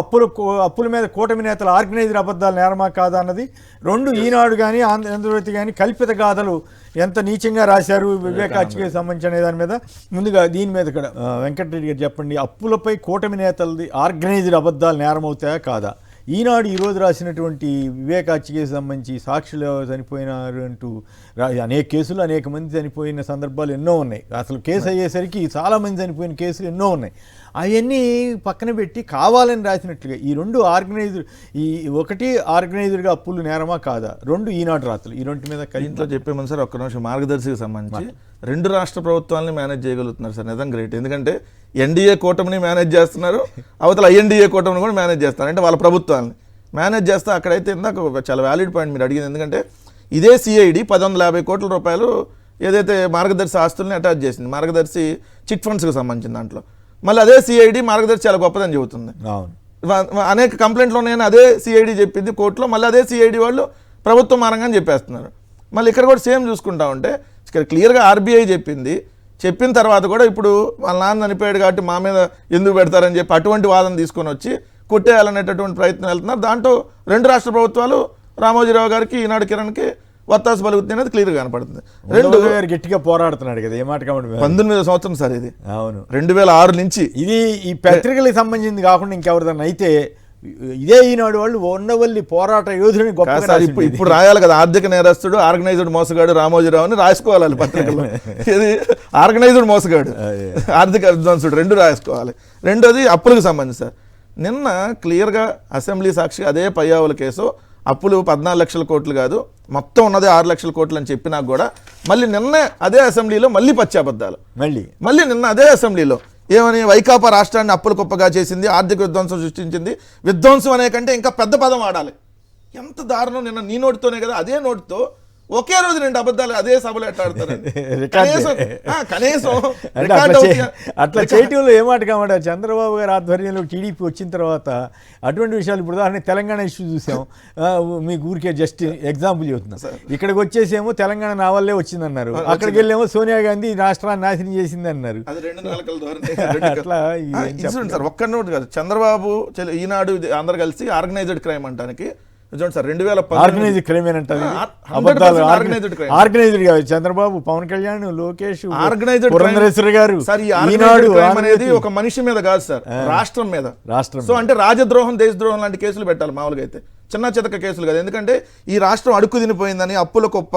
అప్పుల మీద కూటమి నేతల ఆర్గనైజర్ అబద్ధాలు నేరమా కాదా అన్నది, రెండు ఈనాడు కానీ ఆంధ్రజ్యోతి కానీ కల్పిత గాథలు ఎంత నీచంగా రాశారు వివేక హత్యకి సంబంధించిన దాని మీద. ముందుగా దీని మీద ఇక్కడ వెంకటరెడ్డి గారు చెప్పండి, అప్పులపై కూటమి నేతలది ఆర్గనైజ్డ్ అబద్ధాలు నేరం అవుతాయా కాదా? ఈనాడు ఈరోజు రాసినటువంటి వివేక్ హత్య కేసు సంబంధించి సాక్షులు చనిపోయినారు అంటూ అనేక కేసులు అనేక మంది చనిపోయిన సందర్భాలు ఎన్నో ఉన్నాయి. అసలు కేసు అయ్యేసరికి చాలామంది చనిపోయిన కేసులు ఎన్నో ఉన్నాయి. అవన్నీ పక్కన పెట్టి కావాలని రాసినట్లుగా ఈ రెండు ఒకటి ఆర్గనైజర్గా అప్పులు నేరమా కాదా, రెండు ఈనాడు రాతలు, ఈ రెండు మీద ఇంట్లో చెప్పేమని సార్ ఒక్క నిమిషం. మార్గదర్శికి సంబంధించి 2 రాష్ట్ర ప్రభుత్వాలని మేనేజ్ చేయగలుగుతున్నారు సార్, నిజం గ్రేట్. ఎందుకంటే ఎన్డీఏ కూటమిని మేనేజ్ చేస్తున్నారు, అవతల ఐఎన్డీఏ కూటమిని కూడా మేనేజ్ చేస్తున్నారు. అంటే వాళ్ళ ప్రభుత్వాన్ని మేనేజ్ చేస్తే అక్కడైతే ఇందాక చాలా వ్యాలిడ్ పాయింట్ మీరు అడిగింది. ఎందుకంటే ఇదే సిఐడి 1,150 కోట్ల రూపాయలు ఏదైతే మార్గదర్శి ఆస్తుల్ని అటాచ్ చేసింది, మార్గదర్శి చిట్ ఫండ్స్కి సంబంధించిన దాంట్లో, మళ్ళీ అదే సిఐడి మార్గదర్శి చాలా గొప్పదని చెబుతుంది. అనేక కంప్లైంట్లు ఉన్నాయని అదే సిఐడి చెప్పింది కోర్టులో, మళ్ళీ అదే సిఐడి వాళ్ళు ప్రభుత్వం మారంగానే చెప్పేస్తున్నారు. మళ్ళీ ఇక్కడ కూడా సేమ్ చూసుకుంటా ఉంటే ఇక్కడ క్లియర్గా ఆర్బీఐ చెప్పిన తర్వాత కూడా ఇప్పుడు వాళ్ళ నాన్న చనిపోయాడు కాబట్టి మా మీద ఎందుకు పెడతారని చెప్పి అటువంటి వాదన తీసుకొని వచ్చి కొట్టేయాలనేటటువంటి ప్రయత్నం వెళ్తున్నారు. దాంట్లో 2 రాష్ట్ర ప్రభుత్వాలు రామోజీరావు గారికి ఈనాడు కిరణ్కి వత్తాసు పలుకుతుంది అనేది క్లియర్గా కనపడుతుంది. 2 గట్టిగా పోరాడుతున్నాడు కదా, ఏ మాట 19వ సంవత్సరం సార్ ఇది. అవును, 2006 నుంచి ఇది ఈ పత్రికలకు సంబంధించింది కాకుండా ఇంకెవరిదన్నా అయితే ఇదే ఈనాడు వాళ్ళు ఉండవల్లి పోరాట యోధుని గొప్ప ఇప్పుడు రాయాలి కదా, ఆర్థిక నేరస్తుడు ఆర్గనైజ్డ్ మోసగాడు రామోజీరావు అని రాసుకోవాలి పత్రికలో. ఇది ఆర్గనైజ్డ్ మోసగాడు, ఆర్థిక విధ్వంసుడు 2 రాసుకోవాలి. రెండోది అప్పులకు సంబంధించి సార్, నిన్న క్లియర్గా అసెంబ్లీ సాక్షిగా అదే పయ్యావుల కేసు అప్పులు 14 లక్షల కోట్లు కాదు మొత్తం ఉన్నదే 6 లక్షల కోట్లు అని చెప్పినా కూడా మళ్ళీ నిన్నే అదే అసెంబ్లీలో మళ్ళీ పచ్చాబద్దాలు, మళ్ళీ నిన్న అదే అసెంబ్లీలో ఏమని వైకాపా రాష్ట్రాన్ని అప్పులు కుప్పగా చేసింది, ఆర్థిక విధ్వంసం సృష్టించింది. విధ్వంసం అనే కంటే ఇంకా పెద్ద పదం వాడాలి. ఎంత దారుణం, నిన్న నీ నోటితోనే కదా అదే నోటితో ఒకే రోజు 2 అబద్ధాలు అదే సభలో ఎట్టాడతారు. అట్లా చేయటంలో ఏమాట కామాట చంద్రబాబు గారి ఆధ్వర్యంలో టీడీపీ వచ్చిన తర్వాత అటువంటి విషయాలు ఇప్పుడు ఉదాహరణ తెలంగాణ ఇష్యూ చూసాం. మీకు ఊరికే జస్ట్ ఎగ్జాంపుల్ చెబుతున్నాం. ఇక్కడికి వచ్చేసేమో తెలంగాణ నా వల్లే వచ్చిందన్నారు, అక్కడికి వెళ్ళేమో సోనియా గాంధీ రాష్ట్రాన్ని నాశనం చేసింది అన్నారు. సార్ ఒక్క నోటు కాదు, చంద్రబాబు ఈనాడు అందరు కలిసి ఆర్గనైజ్డ్ క్రైమ్ అంటానికి సార్ 2010 క్రైమ్ చంద్రబాబు, పవన్ కళ్యాణ్, లోకేష్, పురంధరేశ్వరి గారు. అనేది ఒక మనిషి మీద కాదు సార్, రాష్ట్రం మీద. సో అంటే రాజద్రోహం దేశద్రోహం లాంటి కేసులు పెట్టాలి మామూలుగా అయితే, చిన్న చితక కేసులు కదా. ఎందుకంటే ఈ రాష్ట్రం అడుక్కు తినిపోయిందని అప్పుల కుప్ప,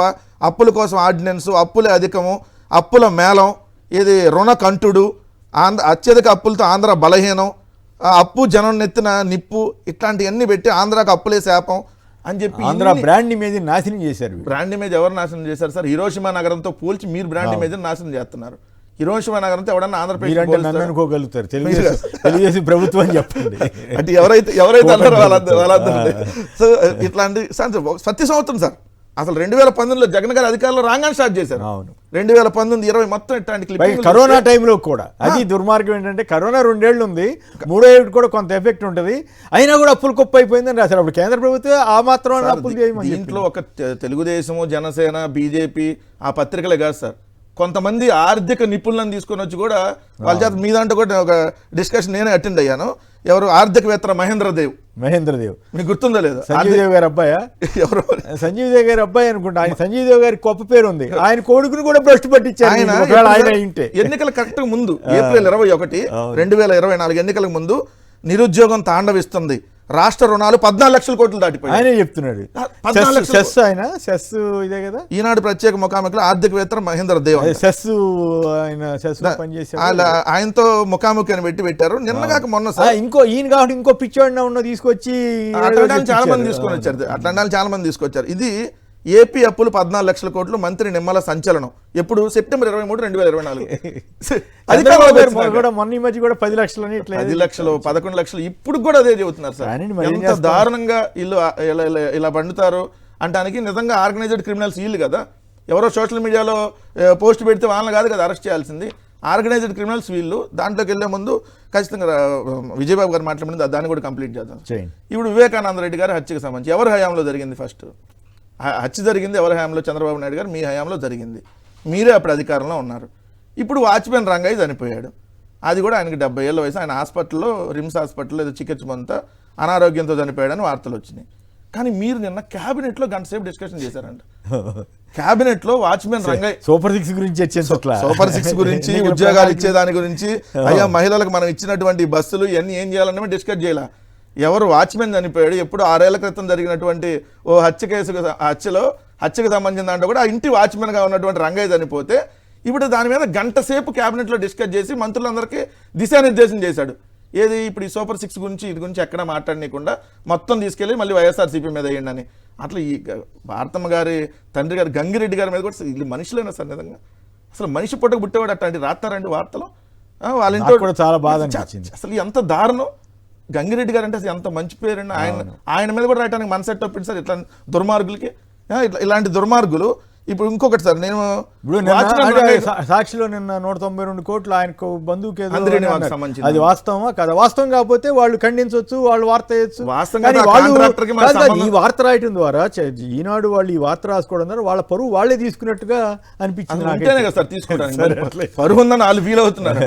అప్పుల కోసం ఆర్డినెన్స్, అప్పుల అధికము, అప్పుల మేళం, ఇది రుణ కంటుడు, అత్యధిక అప్పులతో ఆంధ్ర బలహీనం, అప్పు జనం నెత్తిన నిప్పు, ఇట్లాంటివన్నీ పెట్టి ఆంధ్రాకు అప్పులే శాపం అని చెప్పి ఆంధ్ర బ్రాండ్ ఇమేజ్ నాశనం చేశారు. బ్రాండ్ ఇమేజ్ ఎవరు నాశనం చేశారు సార్? హిరోషిమా నగరంతో పోల్చి మీరు బ్రాండ్ ఇమేజ్ నాశనం చేస్తున్నారు. హిరోషిమా నగరంతో ఎవడన్నా ఆంధ్రప్రదేశ్ అనుకోగలుగుతారు, తెలుగుదేశం ప్రభుత్వం అని చెప్పండి. అంటే ఎవరైతే అన్నారో వాళ్ళందరూ. సో ఇట్లాంటి ప్రతి సంవత్సరం సార్ అసలు 2019లో జగన్ గారు అధికారంలో రాగానే స్టార్ట్ చేశారు. 2019, 20 మొత్తం ఇట్లాంటి క్లిప్. కరోనా టైంలో కూడా అది దుర్మార్గం ఏంటంటే కరోనా 2 ఏళ్ళు ఉంది, 3వ ఏడు కూడా కొంత ఎఫెక్ట్ ఉంటుంది, అయినా కూడా అప్పులు కుప్ప అయిపోయిందని రాశారు. అప్పుడు కేంద్ర ప్రభుత్వం ఆ మాత్రం అప్పులు చేయమని. దీంట్లో ఒక తెలుగుదేశము, జనసేన, బీజేపీ ఆ పత్రికలే కాదు సార్, కొంతమంది ఆర్థిక నిపుణులను తీసుకొని వచ్చి కూడా వాళ్ళ చేత మీ దాంట్లో కూడా ఒక డిస్కషన్ నేనే అటెండ్ అయ్యాను. ఎవరు ఆర్థికవేత్త మహేంద్ర దేవ్ మీకు గుర్తుందో లేదు? సంజీవ్ దేవ్ గారి అబ్బాయా? ఎవరు? సంజీవ్ దేవ్ గారి అబ్బాయి అనుకుంటా. ఆయన సంజీవ్ దేవ్ గారి గొప్ప పేరు ఉంది, ఆయన కొడుకుని కూడా భ్రష్టు పట్టించారు. ఆయన ఎన్నికల కరెక్ట్ ముందు ఏప్రిల్ 21, 2024 ఎన్నికలకు ముందు నిరుద్యోగం తాండవిస్తుంది, రాష్ట్ర రుణాలు 14 లక్షల కోట్లు దాటిపోయి ఆయనే చెప్తున్నాడు. ఇదే కదా ఈనాడు ప్రత్యేక ముఖాముఖిలో ఆర్థికవేత్త మహేంద్ర దేవ్ ఆయనతో ముఖాముఖి అని పెట్టారు. నిన్నగాక మొన్న ఈయన కాబట్టి ఇంకో పిచ్చోడిన ఉన్న తీసుకొచ్చి చాలా మంది తీసుకొని వచ్చారు. అట్లాంటి చాలా మంది తీసుకొచ్చారు. ఇది ఏపీ అప్పులు 14 లక్షల కోట్లు, మంత్రి నిమ్మల సంచలనం. ఎప్పుడు? సెప్టెంబర్ 23, 2024. 10 లక్షలు, 10 లక్షలు, 11 లక్షలు, ఇప్పుడు కూడా అదే చెబుతున్నారు సార్. ఎంత దారుణంగా ఇల్లు ఇలా పండుతారు అంటానికి నిజంగా ఆర్గనైజ్డ్ క్రిమినల్స్ వీళ్ళు కదా. ఎవరో సోషల్ మీడియాలో పోస్ట్ పెడితే వాళ్ళని కాదు కదా అరెస్ట్ చేయాల్సింది, ఆర్గనైజ్డ్ క్రిమినల్స్ వీళ్ళు. దాంట్లోకి వెళ్లే ముందు ఖచ్చితంగా విజయబాబు గారు మాట్లాడింది దాన్ని కూడా కంప్లీట్ చేద్దాం. ఇప్పుడు వివేకానంద రెడ్డి గారి హత్యకు సంబంధించి ఎవరి హయాంలో జరిగింది? ఫస్ట్ హత్య జరిగింది ఎవరి హయాంలో? చంద్రబాబు నాయుడు గారు మీ హయాంలో జరిగింది, మీరే అప్పుడు అధికారంలో ఉన్నారు. ఇప్పుడు వాచ్మెన్ రంగయ్య చనిపోయాడు, అది కూడా ఆయనకి 70 ఏళ్ళ వయసు. ఆయన హాస్పిటల్లో, రిమ్స్ హాస్పిటల్లో ఏదో చికిత్స పొందుతా అనారోగ్యంతో చనిపోయాడని వార్తలు వచ్చినాయి. కానీ మీరు నిన్న క్యాబినెట్లో గంట సేపు డిస్కషన్ చేశారంట. క్యాబినెట్లో వాచ్మెన్ రంగయ్య సూపర్ 6 గురించి, సూపర్ 6 గురించి, ఉద్యోగాలు ఇచ్చేదాని గురించి, అయ్యా మహిళలకు మనం ఇచ్చినటువంటి బస్సులు ఇవన్నీ ఏం చేయాలనే డిస్కస్ చేయాల. ఎవరు వాచ్మెన్ చనిపోయాడు, ఎప్పుడు 6 ఏళ్ల క్రితం జరిగినటువంటి ఓ హత్యకు సంబంధించిన దాంట్లో కూడా ఆ ఇంటి వాచ్మెన్గా ఉన్నటువంటి రంగయ్య చనిపోతే ఇప్పుడు దాని మీద గంట సేపు క్యాబినెట్లో డిస్కస్ చేసి మంత్రులందరికీ దిశానిర్దేశం చేశాడు. ఏది ఇప్పుడు ఈ సూపర్ 6 గురించి ఇది గురించి ఎక్కడ మాట్లాడనీయకుండా మొత్తం తీసుకెళ్ళి మళ్ళీ వైఎస్ఆర్సీపీ మీద వేయండి అని. అట్లా ఈ భారతమ్మ గారి తండ్రి గారు గంగిరెడ్డి గారి మీద కూడా వీళ్ళు మనుషులైనా సార్ నిజంగా అసలు మనిషి పుట్టకు పుట్టేవాడు అట్లాంటి రాస్తారండి వార్తలు. వాళ్ళ ఇంట్లో కూడా చాలా బాధ అనిపించింది. అసలు ఎంత దారుణం. గంగిరెడ్డి గారు అంటే అసలు ఎంత మంచి పేరండి. ఆయన మీద కూడా రాయడానికి మనసెట్ ఒప్పింది సార్ ఇట్లా దుర్మార్గులకి. ఇలాంటి దుర్మార్గులు ఇప్పుడు ఇంకొకటి సార్, నేను సాక్షిలో నిన్న 192 కోట్లు ఆయనకు బంధువుకి అది వాస్తవమా కదా? వాస్తవం కాకపోతే వాళ్ళు ఖండించవచ్చు, వాళ్ళు వార్త వేయచ్చు. ఈ వార్త రాయటం ద్వారా ఈనాడు వాళ్ళు ఈ వార్త రాసుకోవడం ద్వారా వాళ్ళ పరువు వాళ్ళే తీసుకున్నట్టుగా అనిపించింది. ఉంటేనే కదా సార్ తీసుకుంటాను. పరువు ఉందని వాళ్ళు ఫీల్ అవుతున్నారు.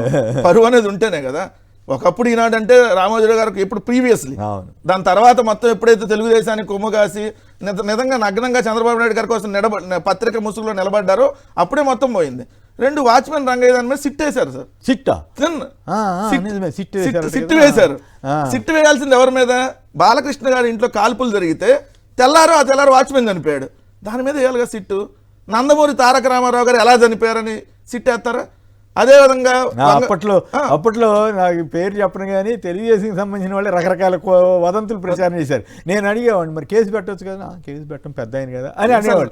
పరువు అనేది ఉంటేనే కదా. ఒకప్పుడు ఈనాడు అంటే రామోజీరావు గారికి ఎప్పుడు ప్రీవియస్లీ, దాని తర్వాత మొత్తం ఎప్పుడైతే తెలుగుదేశానికి కొమ్ము కాసి నిజంగా నగ్నంగా చంద్రబాబు నాయుడు గారి కోసం పత్రిక ముసుగులో నిలబడ్డారో అప్పుడే మొత్తం పోయింది. 2 వాచ్మెన్ రంగయ్య దాని మీద సిట్ వేశారు సార్. సిట్ వేశారు. సిట్ వేయాల్సింది ఎవరి మీద? బాలకృష్ణ గారి ఇంట్లో కాల్పులు జరిగితే తెల్లారు వాచ్మెన్ చనిపోయాడు, దాని మీద వేయాలిగా సిట్టు. నందమూరి తారక రామారావు గారు ఎలా చనిపోయారని సిట్ వేస్తారా? అదేవిధంగా అప్పట్లో నాకు పేరు చెప్పను కానీ తెలుగుదేశం సంబంధించిన వాళ్ళే రకరకాల వదంతులు ప్రచారం చేశారు. నేను అడిగేవాడిని, మరి కేసు పెట్టవచ్చు కదా. కేసు పెట్టడం పెద్ద ఆయన కదా అని అనేవాడు.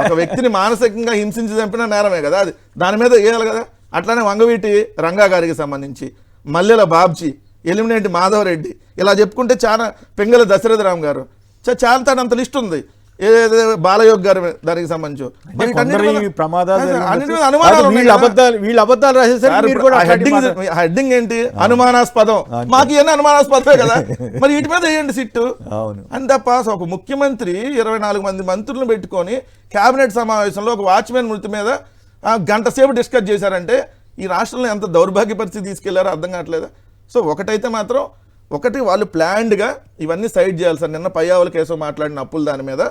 ఒక వ్యక్తిని మానసికంగా హింసించి చంపిన నేరమే కదా అది, దాని మీద వేయాలి కదా. అట్లానే వంగవీటి రంగా గారికి సంబంధించి, మల్లెల బాబ్జీ, ఎలిమినేటి మాధవరెడ్డి, ఇలా చెప్పుకుంటే చాలా, పెంగళ దశరథరామ్ గారు, చాలా అంత లిస్ట్ ఉంది. ఏదైతే బాలయోగ్ గారి దానికి సంబంధించి హెడ్డింగ్ ఏంటి? అనుమానాస్పదం. మాకు ఇవన్నీ అనుమానాస్పదమే కదా, మరి వీటి మీద వేయండి సిట్టు అని తప్ప. ఒక ముఖ్యమంత్రి 24 మంది మంత్రులను పెట్టుకొని క్యాబినెట్ సమావేశంలో ఒక వాచ్మెన్ మృతి మీద గంట సేపు డిస్కస్ చేశారంటే ఈ రాష్ట్రంలో ఎంత దౌర్భాగ్య పరిస్థితి తీసుకెళ్లారో అర్థం కావట్లేదా? సో ఒకటైతే మాత్రం, వాళ్ళు ప్లాన్డ్గా ఇవన్నీ సైడ్ చేయాలి సార్. నిన్న పయ్యావుల కేసు మాట్లాడిన అప్పులు దాని మీద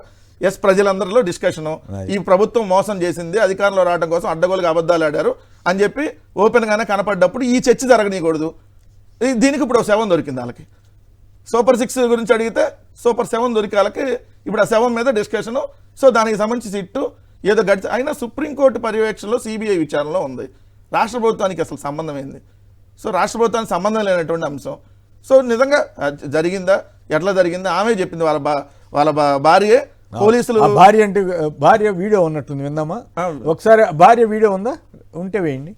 ప్రజలందరిలో డిస్కషను, ఈ ప్రభుత్వం మోసం చేసింది, అధికారంలో రావడం కోసం అడ్డగోలుగా అబద్ధాలు ఆడారు అని చెప్పి ఓపెన్గానే కనపడ్డప్పుడు ఈ చర్చ జరగనీయకూడదు. దీనికి ఇప్పుడు 7 దొరికింది వాళ్ళకి. సూపర్ 6 గురించి అడిగితే సూపర్ 7 దొరికి వాళ్ళకి. ఇప్పుడు ఆ 7 మీద డిస్కషను. సో దానికి సంబంధించి సిట్టు ఏదో అయినా సుప్రీంకోర్టు పర్యవేక్షణలో సిబిఐ విచారణలో ఉంది. రాష్ట్ర ప్రభుత్వానికి అసలు సంబంధం ఏంది? సో రాష్ట్ర ప్రభుత్వానికి సంబంధం లేనటువంటి అంశం. సో నిజంగా జరిగిందా, ఎట్లా జరిగిందా ఆమె చెప్పింది. వాళ్ళ భార్యే పోలీసులు. భార్య వీడియో ఉన్నట్టుంది, విందామా ఒకసారి? భార్య వీడియో ఉందా? ఉంటే వేయండి.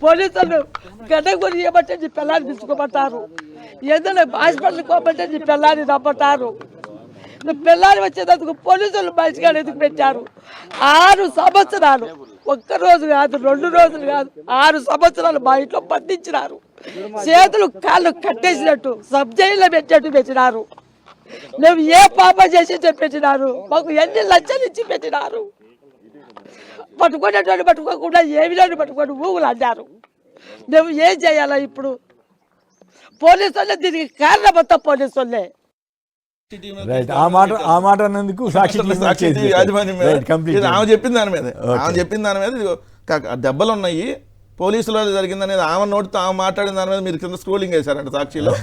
పోలీసులు గడ్డకు కొని ఇవ్వబట్టే నీ పిల్లాన్ని తీసుకోబట్టారు, ఏదైనా హాస్పిటల్కి పోబట్టే నీ పిల్లాన్ని రమ్మటారు. నువ్వు పిల్లాన్ని వచ్చేందుకు పోలీసులు బయటగా ఎందుకు పెట్టారు? 6 సంవత్సరాలు, ఒక్కరోజు కాదు, 2 రోజులు కాదు, 6 సంవత్సరాలు మా ఇంట్లో బంధించినారు. చేతులు కాళ్ళు కట్టేసినట్టు సబ్ జైల్లో పెట్టినారు. నువ్వు ఏ పాప చేసి పెట్టినారు? మాకు ఎన్ని లక్షలు ఇచ్చి పెట్టినారు. పట్టుకునేటువంటి పట్టుకోకుండా ఏమిలోని పట్టుకొని ఊగులు అన్నారు. నువ్వు ఏం చేయాలా ఇప్పుడు? పోలీసు వాళ్ళే దీనికి కారణం, మొత్తం పోలీసు వాళ్ళే. ఆ మాట అన్నందుకు ఆమె చెప్పింది దాని మీద దెబ్బలు ఉన్నాయి. పోలీసులో జరిగిందనేది ఆమె నోటితో ఆమె మాట్లాడిన దాని మీద మీరు కింద స్క్రోలింగ్ వేశారంట సాక్షిలో.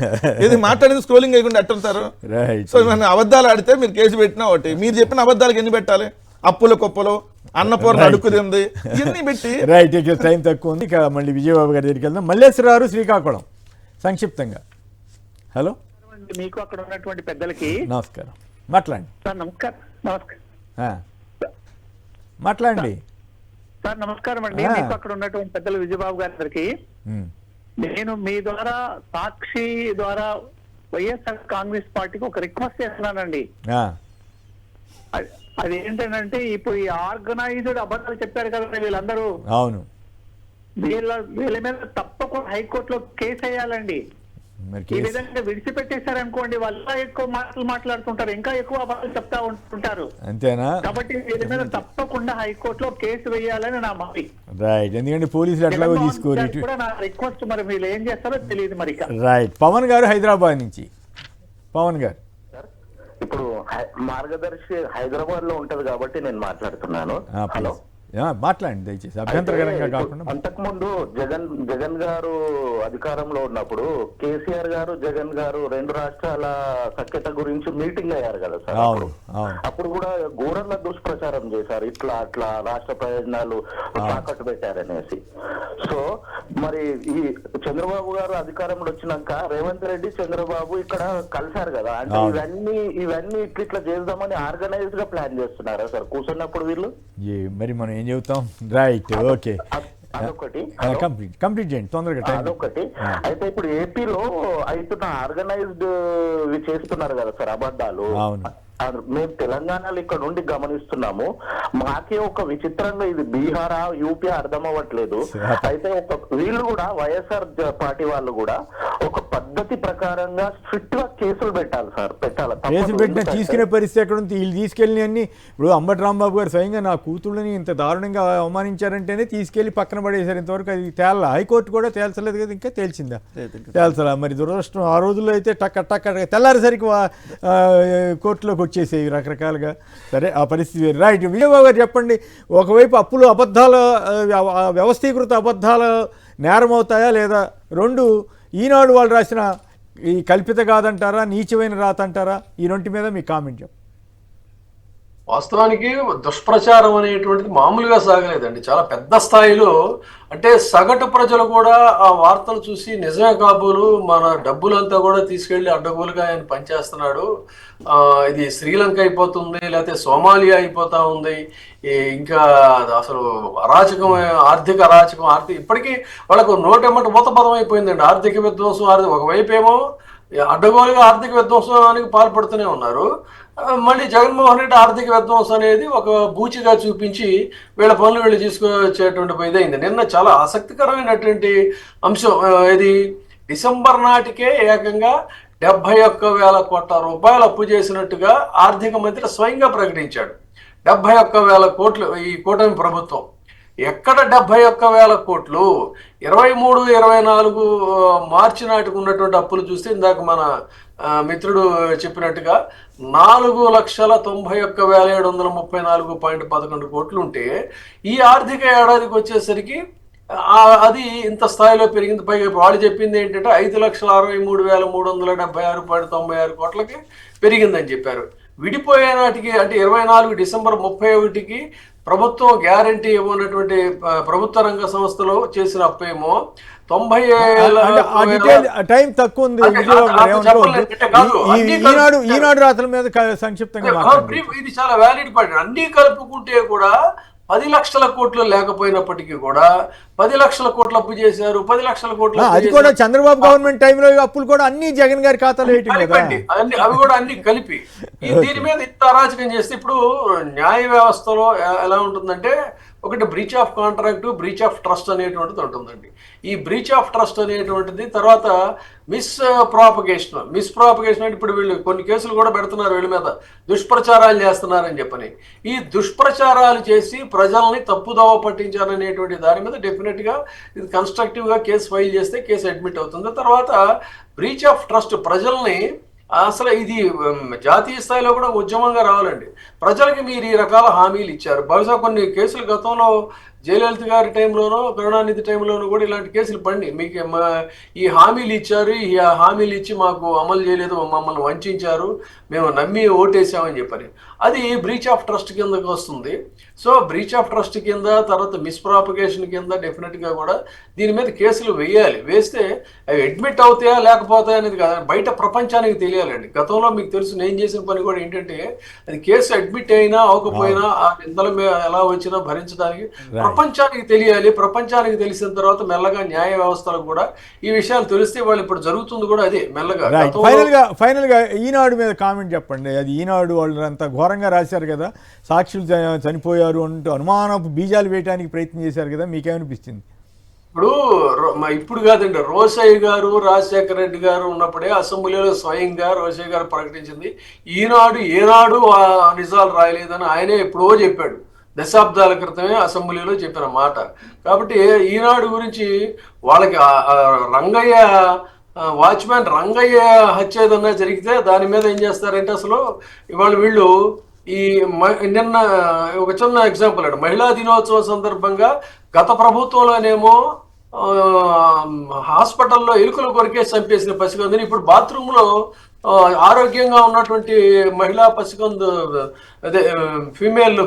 ఇది మాట్లాడింది స్క్రోలింగ్ వేయకుండా ఎట్టుంటారు? సో మన అబద్ధాలు ఆడితే మీరు కేసు పెట్టినా ఒకటి, మీరు చెప్పిన అబద్ధాలకు ఎన్ని పెట్టాలి? అప్పుల కుప్పలు, అన్నపూర్ణ అడుక్కుది, ఇవన్నీ పెట్టి. రైట్, టైం తక్కువ ఉంది. ఇక మళ్ళీ విజయబాబు గారి దగ్గరికి వెళ్దాం. మల్లేశ్వరరావు, శ్రీకాకుళం, సంక్షిప్తంగా. హలో, మీకు అక్కడ ఉన్నటువంటి పెద్దలకి నమస్కారం. మాట్లాడండి సార్. నమస్కారం. మాట్లాడండి సార్. నమస్కారం అండి. మీకు అక్కడ ఉన్నటువంటి పెద్దలు విజయబాబు గారికి నేను మీ ద్వారా, సాక్షి ద్వారా వైఎస్ఆర్ కాంగ్రెస్ పార్టీకి ఒక రిక్వెస్ట్ చేస్తున్నానండి. అది ఏంటంటే ఇప్పుడు ఈ ఆర్గనైజ్డ్ అబద్ధాలు చెప్పారు కదా వీళ్ళందరూ. అవును, వీళ్ళ మీద తప్పకుండా హైకోర్టులో కేసు వేయాలండి. ఈ విధంగా విడిచిపెట్టేశారనుకోండి, వాళ్ళు ఎక్కువ మాటలు మాట్లాడుతుంటారు, ఇంకా ఎక్కువ అబద్ధాలు చెప్తా ఉంటుంటారు. అంతేనా? కాబట్టి వీళ్ళ మీద తప్పకుండా హైకోర్టులో కేసు వేయాలని నా మనవి. రైట్, ఎందుకంటే పోలీసులు ఎట్లాగో తీసుకోరు. నా రిక్వెస్ట్, మరి వీళ్ళు ఏం చేస్తారో తెలియదు మరి. రైట్, పవన్ గారు హైదరాబాద్ నుంచి. పవన్ గారు, ఇప్పుడు మార్గదర్శి హైదరాబాద్ లో ఉంటది కాబట్టి నేను మాట్లాడుతున్నాను. హలో, మాట్లాడండి దయచేసి, అభ్యంతరకరంగా కాకుండా. అంతకుముందు జగన్ గారు అధికారంలో ఉన్నప్పుడు కేసీఆర్ గారు జగన్ గారు 2 రాష్ట్రాల సఖ్యత గురించి మీటింగ్ అయ్యారు కదా సార్. అప్పుడు కూడా ఘోరంగా దుష్ప్రచారం చేశారు, ఇట్లా అట్లా రాష్ట్ర ప్రయోజనాలు తాకట్టు పెట్టారనేసి. సో మరి ఈ చంద్రబాబు గారు అధికారంలో వచ్చినాక రేవంత్ రెడ్డి చంద్రబాబు ఇక్కడ కలిశారు కదా, అంటే ఇవన్నీ ఇట్లా చేద్దామని ఆర్గనైజ్డ్ గా ప్లాన్ చేస్తున్నారా సార్ కూర్చున్నప్పుడు వీళ్ళు? మరి మనం ఏం చెబుతాం, రైట్, ఓకే, అదొకటి. కంప్లీట్ చేయండి తొందరగా. అదొకటి. అయితే ఇప్పుడు ఏపీలో అవుతున్న ఆర్గనైజ్డ్ చేస్తున్నారు కదా సార్ అబద్ధాలు. మేము తెలంగాణలో ఇక్కడ నుండి గమనిస్తున్నాము, మాకే ఒక విచిత్రంగా ఇది బీహారా యూపీ అర్థం అవ్వట్లేదు. అయితే వీళ్ళు కూడా వైఎస్ఆర్ పార్టీ వాళ్ళు కూడా ఒక పద్ధతి ప్రకారంగా స్ట్రిక్ట్ గా కేసులు పెట్టాలి సార్, కేసులు పెట్టినా తీసుకునే పరిస్థితి ఎక్కడ ఉంది? వీళ్ళు తీసుకెళ్ళి అన్ని ఇప్పుడు అంబటి రాంబాబు గారు స్వయంగా నా కూతుళ్ళని ఇంత దారుణంగా అవమానించారంటేనే తీసుకెళ్లి పక్కన పడేశారు. ఇంతవరకు అది తేలా, హైకోర్టు కూడా తేల్చలేదు కదా, ఇంకా తేల్చిందా? తేల్చలా. మరి దురదృష్టం ఆ రోజుల్లో అయితే టక్క తెల్లారేసరికి కోర్టులోకి వచ్చేసేవి రకరకాలుగా. సరే, ఆ పరిస్థితి వేరు. రైట్, విజయబాబు గారు చెప్పండి, ఒకవైపు అప్పులు అబద్ధాలు, వ్యవస్థీకృత అబద్ధాలు నేరం అవుతాయా లేదా? 2 ఈనాడు వాళ్ళు రాసిన ఈ కల్పిత కాదంటారా, నీచమైన రాత అంటారా? ఈ 2 మీద మీ కామెంట్ చెప్పండి. వాస్తవానికి దుష్ప్రచారం అనేటువంటిది మామూలుగా సాగలేదండి, చాలా పెద్ద స్థాయిలో. అంటే సగటు ప్రజలు కూడా ఆ వార్తలు చూసి నిజమే కాబోలు, మన డబ్బులంతా కూడా తీసుకెళ్లి అడ్డగోలుగా ఆయన పనిచేస్తున్నాడు, ఇది శ్రీలంక అయిపోతుంది, లేకపోతే సోమాలియా అయిపోతా ఉంది, ఇంకా అసలు అరాచకం, ఆర్థిక అరాచకం, ఇప్పటికీ వాళ్ళకు నోటెమ్మట మూతపదం అయిపోయిందండి. ఆర్థిక విధ్వంసం, ఒకవైపు ఏమో అడ్డగోలుగా ఆర్థిక విధ్వంసానికి పాల్పడుతూనే ఉన్నారు, మళ్ళీ జగన్మోహన్ రెడ్డి ఆర్థిక విధ్వంసం అనేది ఒక బూచిగా చూపించి వీళ్ళ పనులు వీళ్ళు తీసుకొచ్చేటువంటి ఇదైంది. నిన్న చాలా ఆసక్తికరమైనటువంటి అంశం ఇది, డిసెంబర్ నాటికే ఏకంగా 71,000 కోట్ల రూపాయలు అప్పు చేసినట్టుగా ఆర్థిక మంత్రి స్వయంగా ప్రకటించాడు. 71,000 కోట్లు ఈ కూటమి ప్రభుత్వం. ఎక్కడ 71,000 కోట్లు? 23-24 మార్చి నాటికి ఉన్నటువంటి అప్పులు చూస్తే ఇందాక మన మిత్రుడు చెప్పినట్టుగా 4,91,734.11 కోట్లు ఉంటే ఈ ఆర్థిక ఏడాదికి వచ్చేసరికి అది ఇంత స్థాయిలో పెరిగింది. పైగా వాళ్ళు చెప్పింది ఏంటంటే 5,63,376.96 కోట్లకి పెరిగిందని చెప్పారు. విడిపోయే నాటికి అంటే 24 డిసెంబర్ 31కి ప్రభుత్వం గ్యారంటీ ఇవ్వనటువంటి ప్రభుత్వ రంగ సంస్థలో చేసిన అప్పేమో 90 టైం తక్కువ ఉంది. ఈనాడు రాత్రుల మీద సంక్షిప్తంగా ఇది చాలా వ్యాలిడ్ పాయింట్. అన్ని కలుపుకుంటే కూడా 10 లక్షల కోట్లు లేకపోయినప్పటికీ కూడా 10 లక్షల కోట్లు అప్పు చేశారు. 10 లక్షల కోట్లు అది కూడా చంద్రబాబు గవర్నమెంట్ టైంలో అప్పులు కూడా అన్ని జగన్ గారి ఖాతాలో అవి కూడా అన్ని కలిపి దీని మీద ఇంత అరాచకం చేస్తే ఇప్పుడు న్యాయ వ్యవస్థలో ఎలా ఉంటుందంటే, ఒకటి breach of contract, breach of trust అనేటువంటిది ఉంటుందండి. ఈ బ్రీచ్ ఆఫ్ ట్రస్ట్ అనేటువంటిది తర్వాత మిస్ ప్రాపగేషన్ అంటే ఇప్పుడు వీళ్ళు కొన్ని కేసులు కూడా పెడుతున్నారు వీళ్ళ మీద, దుష్ప్రచారాలు చేస్తున్నారని చెప్పని. ఈ దుష్ప్రచారాలు చేసి ప్రజల్ని తప్పుదోవ పట్టించారనేటువంటి దాని మీద డెఫినెట్గా ఇది కన్స్ట్రక్టివ్గా కేసు ఫైల్ చేస్తే కేసు అడ్మిట్ అవుతుంది. తర్వాత బ్రీచ్ ఆఫ్ ట్రస్ట్, ప్రజల్ని అసలు ఇది జాతీయ స్థాయిలో కూడా ఉద్యమంగా రావాలండి. ప్రజలకి మీరు ఈ రకాల హామీలు ఇచ్చారు. బహుశా కొన్ని కేసులు గతంలో జయలలిత గారి టైంలోనో కరుణానిధి టైంలోనూ కూడా ఇలాంటి కేసులు పడి మీకు ఈ హామీలు ఇచ్చారు, ఈ హామీలు ఇచ్చి మాకు అమలు చేయలేదు, మమ్మల్ని వంచారు, మేము నమ్మి ఓటేసామని చెప్పని, అది బ్రీచ్ ఆఫ్ ట్రస్ట్ కిందకి వస్తుంది. సో బ్రీచ్ ఆఫ్ ట్రస్ట్ కింద, తర్వాత మిస్ప్రాపగేషన్ కింద డెఫినెట్గా కూడా దీని మీద కేసులు వేయాలి. వేస్తే అవి అడ్మిట్ అవుతాయా లేకపోతాయా అనేది కాదు, బయట ప్రపంచానికి తెలియాలండి. గతంలో మీకు తెలుసు నేను చేసిన పని కూడా ఏంటంటే, అది కేసు అడ్మిట్ అయినా అవ్వకపోయినా ఆ నిందల మీద ఎలా వచ్చినా భరించడానికి ప్రపంచానికి తెలియాలి. ప్రపంచానికి తెలిసిన తర్వాత మెల్లగా న్యాయ వ్యవస్థలకు కూడా ఈ విషయాలు తెలిస్తే వాళ్ళు ఇప్పుడు జరుగుతుంది కూడా అదే మెల్లగా. ఫైనల్గా ఈనాడు మీద కామెంట్ చెప్పండి. అది ఈనాడు వాళ్ళు అంత ఘోరంగా రాశారు కదా, సాక్షులు చనిపోయారు అంటూ అనుమానపు బీజాలు వేయడానికి ప్రయత్నం చేశారు కదా, మీకేమనిపిస్తుంది? ఇప్పుడు కాదండి, రోసయ్య గారు రాజశేఖర రెడ్డి గారు ఉన్నప్పుడే అసెంబ్లీలో స్వయంగా రోసయ్య గారు ప్రకటించింది, ఏనాడు నిజాలు రాయలేదని ఆయనే ఎప్పుడో చెప్పాడు, దశాబ్దాల క్రితమే అసెంబ్లీలో చెప్పిన మాట. కాబట్టి ఈనాడు గురించి వాళ్ళకి రంగయ్య వాచ్మ్యాన్ రంగయ్య హత్య ఏదన్నా జరిగితే దాని మీద ఏం చేస్తారంటే, అసలు ఇవాళ వీళ్ళు ఈ నిన్న ఒక చిన్న ఎగ్జాంపుల్ అండి, మహిళా దినోత్సవం సందర్భంగా గత ప్రభుత్వంలోనేమో హాస్పిటల్లో ఎలుకలు కొరికేసి చంపేసిన పసికందుని ఇప్పుడు బాత్రూంలో ఆరోగ్యంగా ఉన్నటువంటి మహిళా పసికందు, అదే ఫీమేల్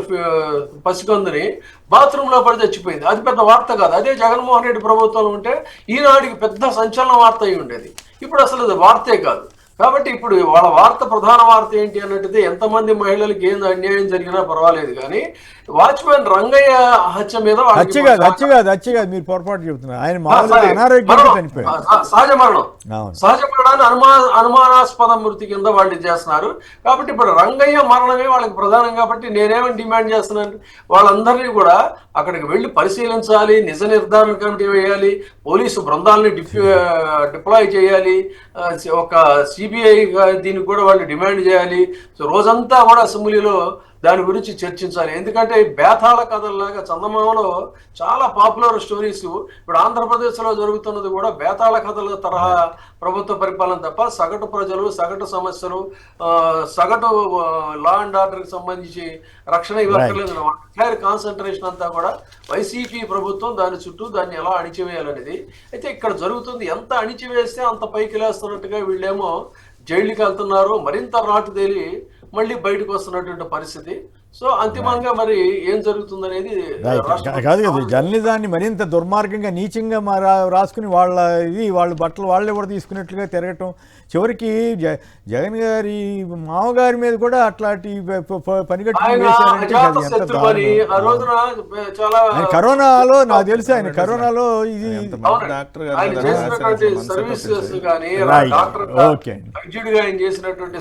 పసికందుని బాత్రూంలో పడి చచ్చిపోయింది. అది పెద్ద వార్త కాదు. అదే జగన్మోహన్ రెడ్డి ప్రభుత్వంలో ఉంటే ఈనాడికి పెద్ద సంచలన వార్త అయి ఉండేది. ఇప్పుడు అసలు అది వార్తే కాదు. కాబట్టి ఇప్పుడు వాళ్ళ వార్త, ప్రధాన వార్త ఏంటి అన్నట్టుదే, ఎంతమంది మహిళలకు ఏం అన్యాయం జరిగినా పర్వాలేదు, కానీ వాచ్మెన్ రంగయ్య హత్య మీద హత్య కాదు మీరు పొరపాటు చెబుతున్నారు. ఆయన మామూలుగా అనారోగ్యంగా చనిపోయాడు. సహజ మరణాన్ని అనుమానాస్పద మృతి కింద వాళ్ళు చేస్తున్నారు. కాబట్టి ఇప్పుడు రంగయ్య మరణమే వాళ్ళకి ప్రధానం. కాబట్టి నేనేమని డిమాండ్ చేస్తున్నాను, వాళ్ళందరినీ కూడా అక్కడికి వెళ్ళి పరిశీలించాలి, నిజ నిర్ధారణ కమిటీ వేయాలి, పోలీసు బృందాలని డిప్లాయ్ చేయాలి, ఒక సిబిఐ దీనికి కూడా వాళ్ళు డిమాండ్ చేయాలి. సో రోజంతా కూడా అసెంబ్లీలో దాని గురించి చర్చించాలి. ఎందుకంటే బేతాళ కథల్లాగా చందమామలో చాలా పాపులర్ స్టోరీస్ ఇప్పుడు ఆంధ్రప్రదేశ్లో జరుగుతున్నది కూడా బేతాళ కథల తరహా ప్రభుత్వ పరిపాలన తప్ప సగటు ప్రజలు, సగటు సమస్యలు, సగటు లా అండ్ ఆర్డర్కి సంబంధించి రక్షణ ఇవ్వక్కర్లేదు. ఎంటైర్ కాన్సన్ట్రేషన్ అంతా కూడా వైసీపీ ప్రభుత్వం దాని చుట్టూ దాన్ని ఎలా అణిచివేయాలనేది. అయితే ఇక్కడ జరుగుతుంది, ఎంత అణిచివేస్తే అంత పైకి లేస్తున్నట్టుగా వీళ్ళేమో జైలుకి వెళ్తున్నారు, మరింత రాటు తేలి మళ్ళీ బయటకు వస్తున్నటువంటి పరిస్థితి. సో అంతిమంగా మరి ఏం జరుగుతుందనేది కాదు కదా, జర్నలిజాన్ని మరింత దుర్మార్గంగా, నీచంగా రాసుకుని వాళ్ళ బట్టలు వాళ్ళే కూడా తీసుకున్నట్లుగా తిరగటం, చివరికి జగన్ గారి మామగారి మీద కూడా అట్లాంటి పనిగట్టుకుని వేశారంటే కరోనాలో నాకు తెలిసి ఆయన కరోనాలో ఇది సర్వీసెస్ కానీ డాక్టర్ వైద్యుడిగా ఆయన చేసినటువంటి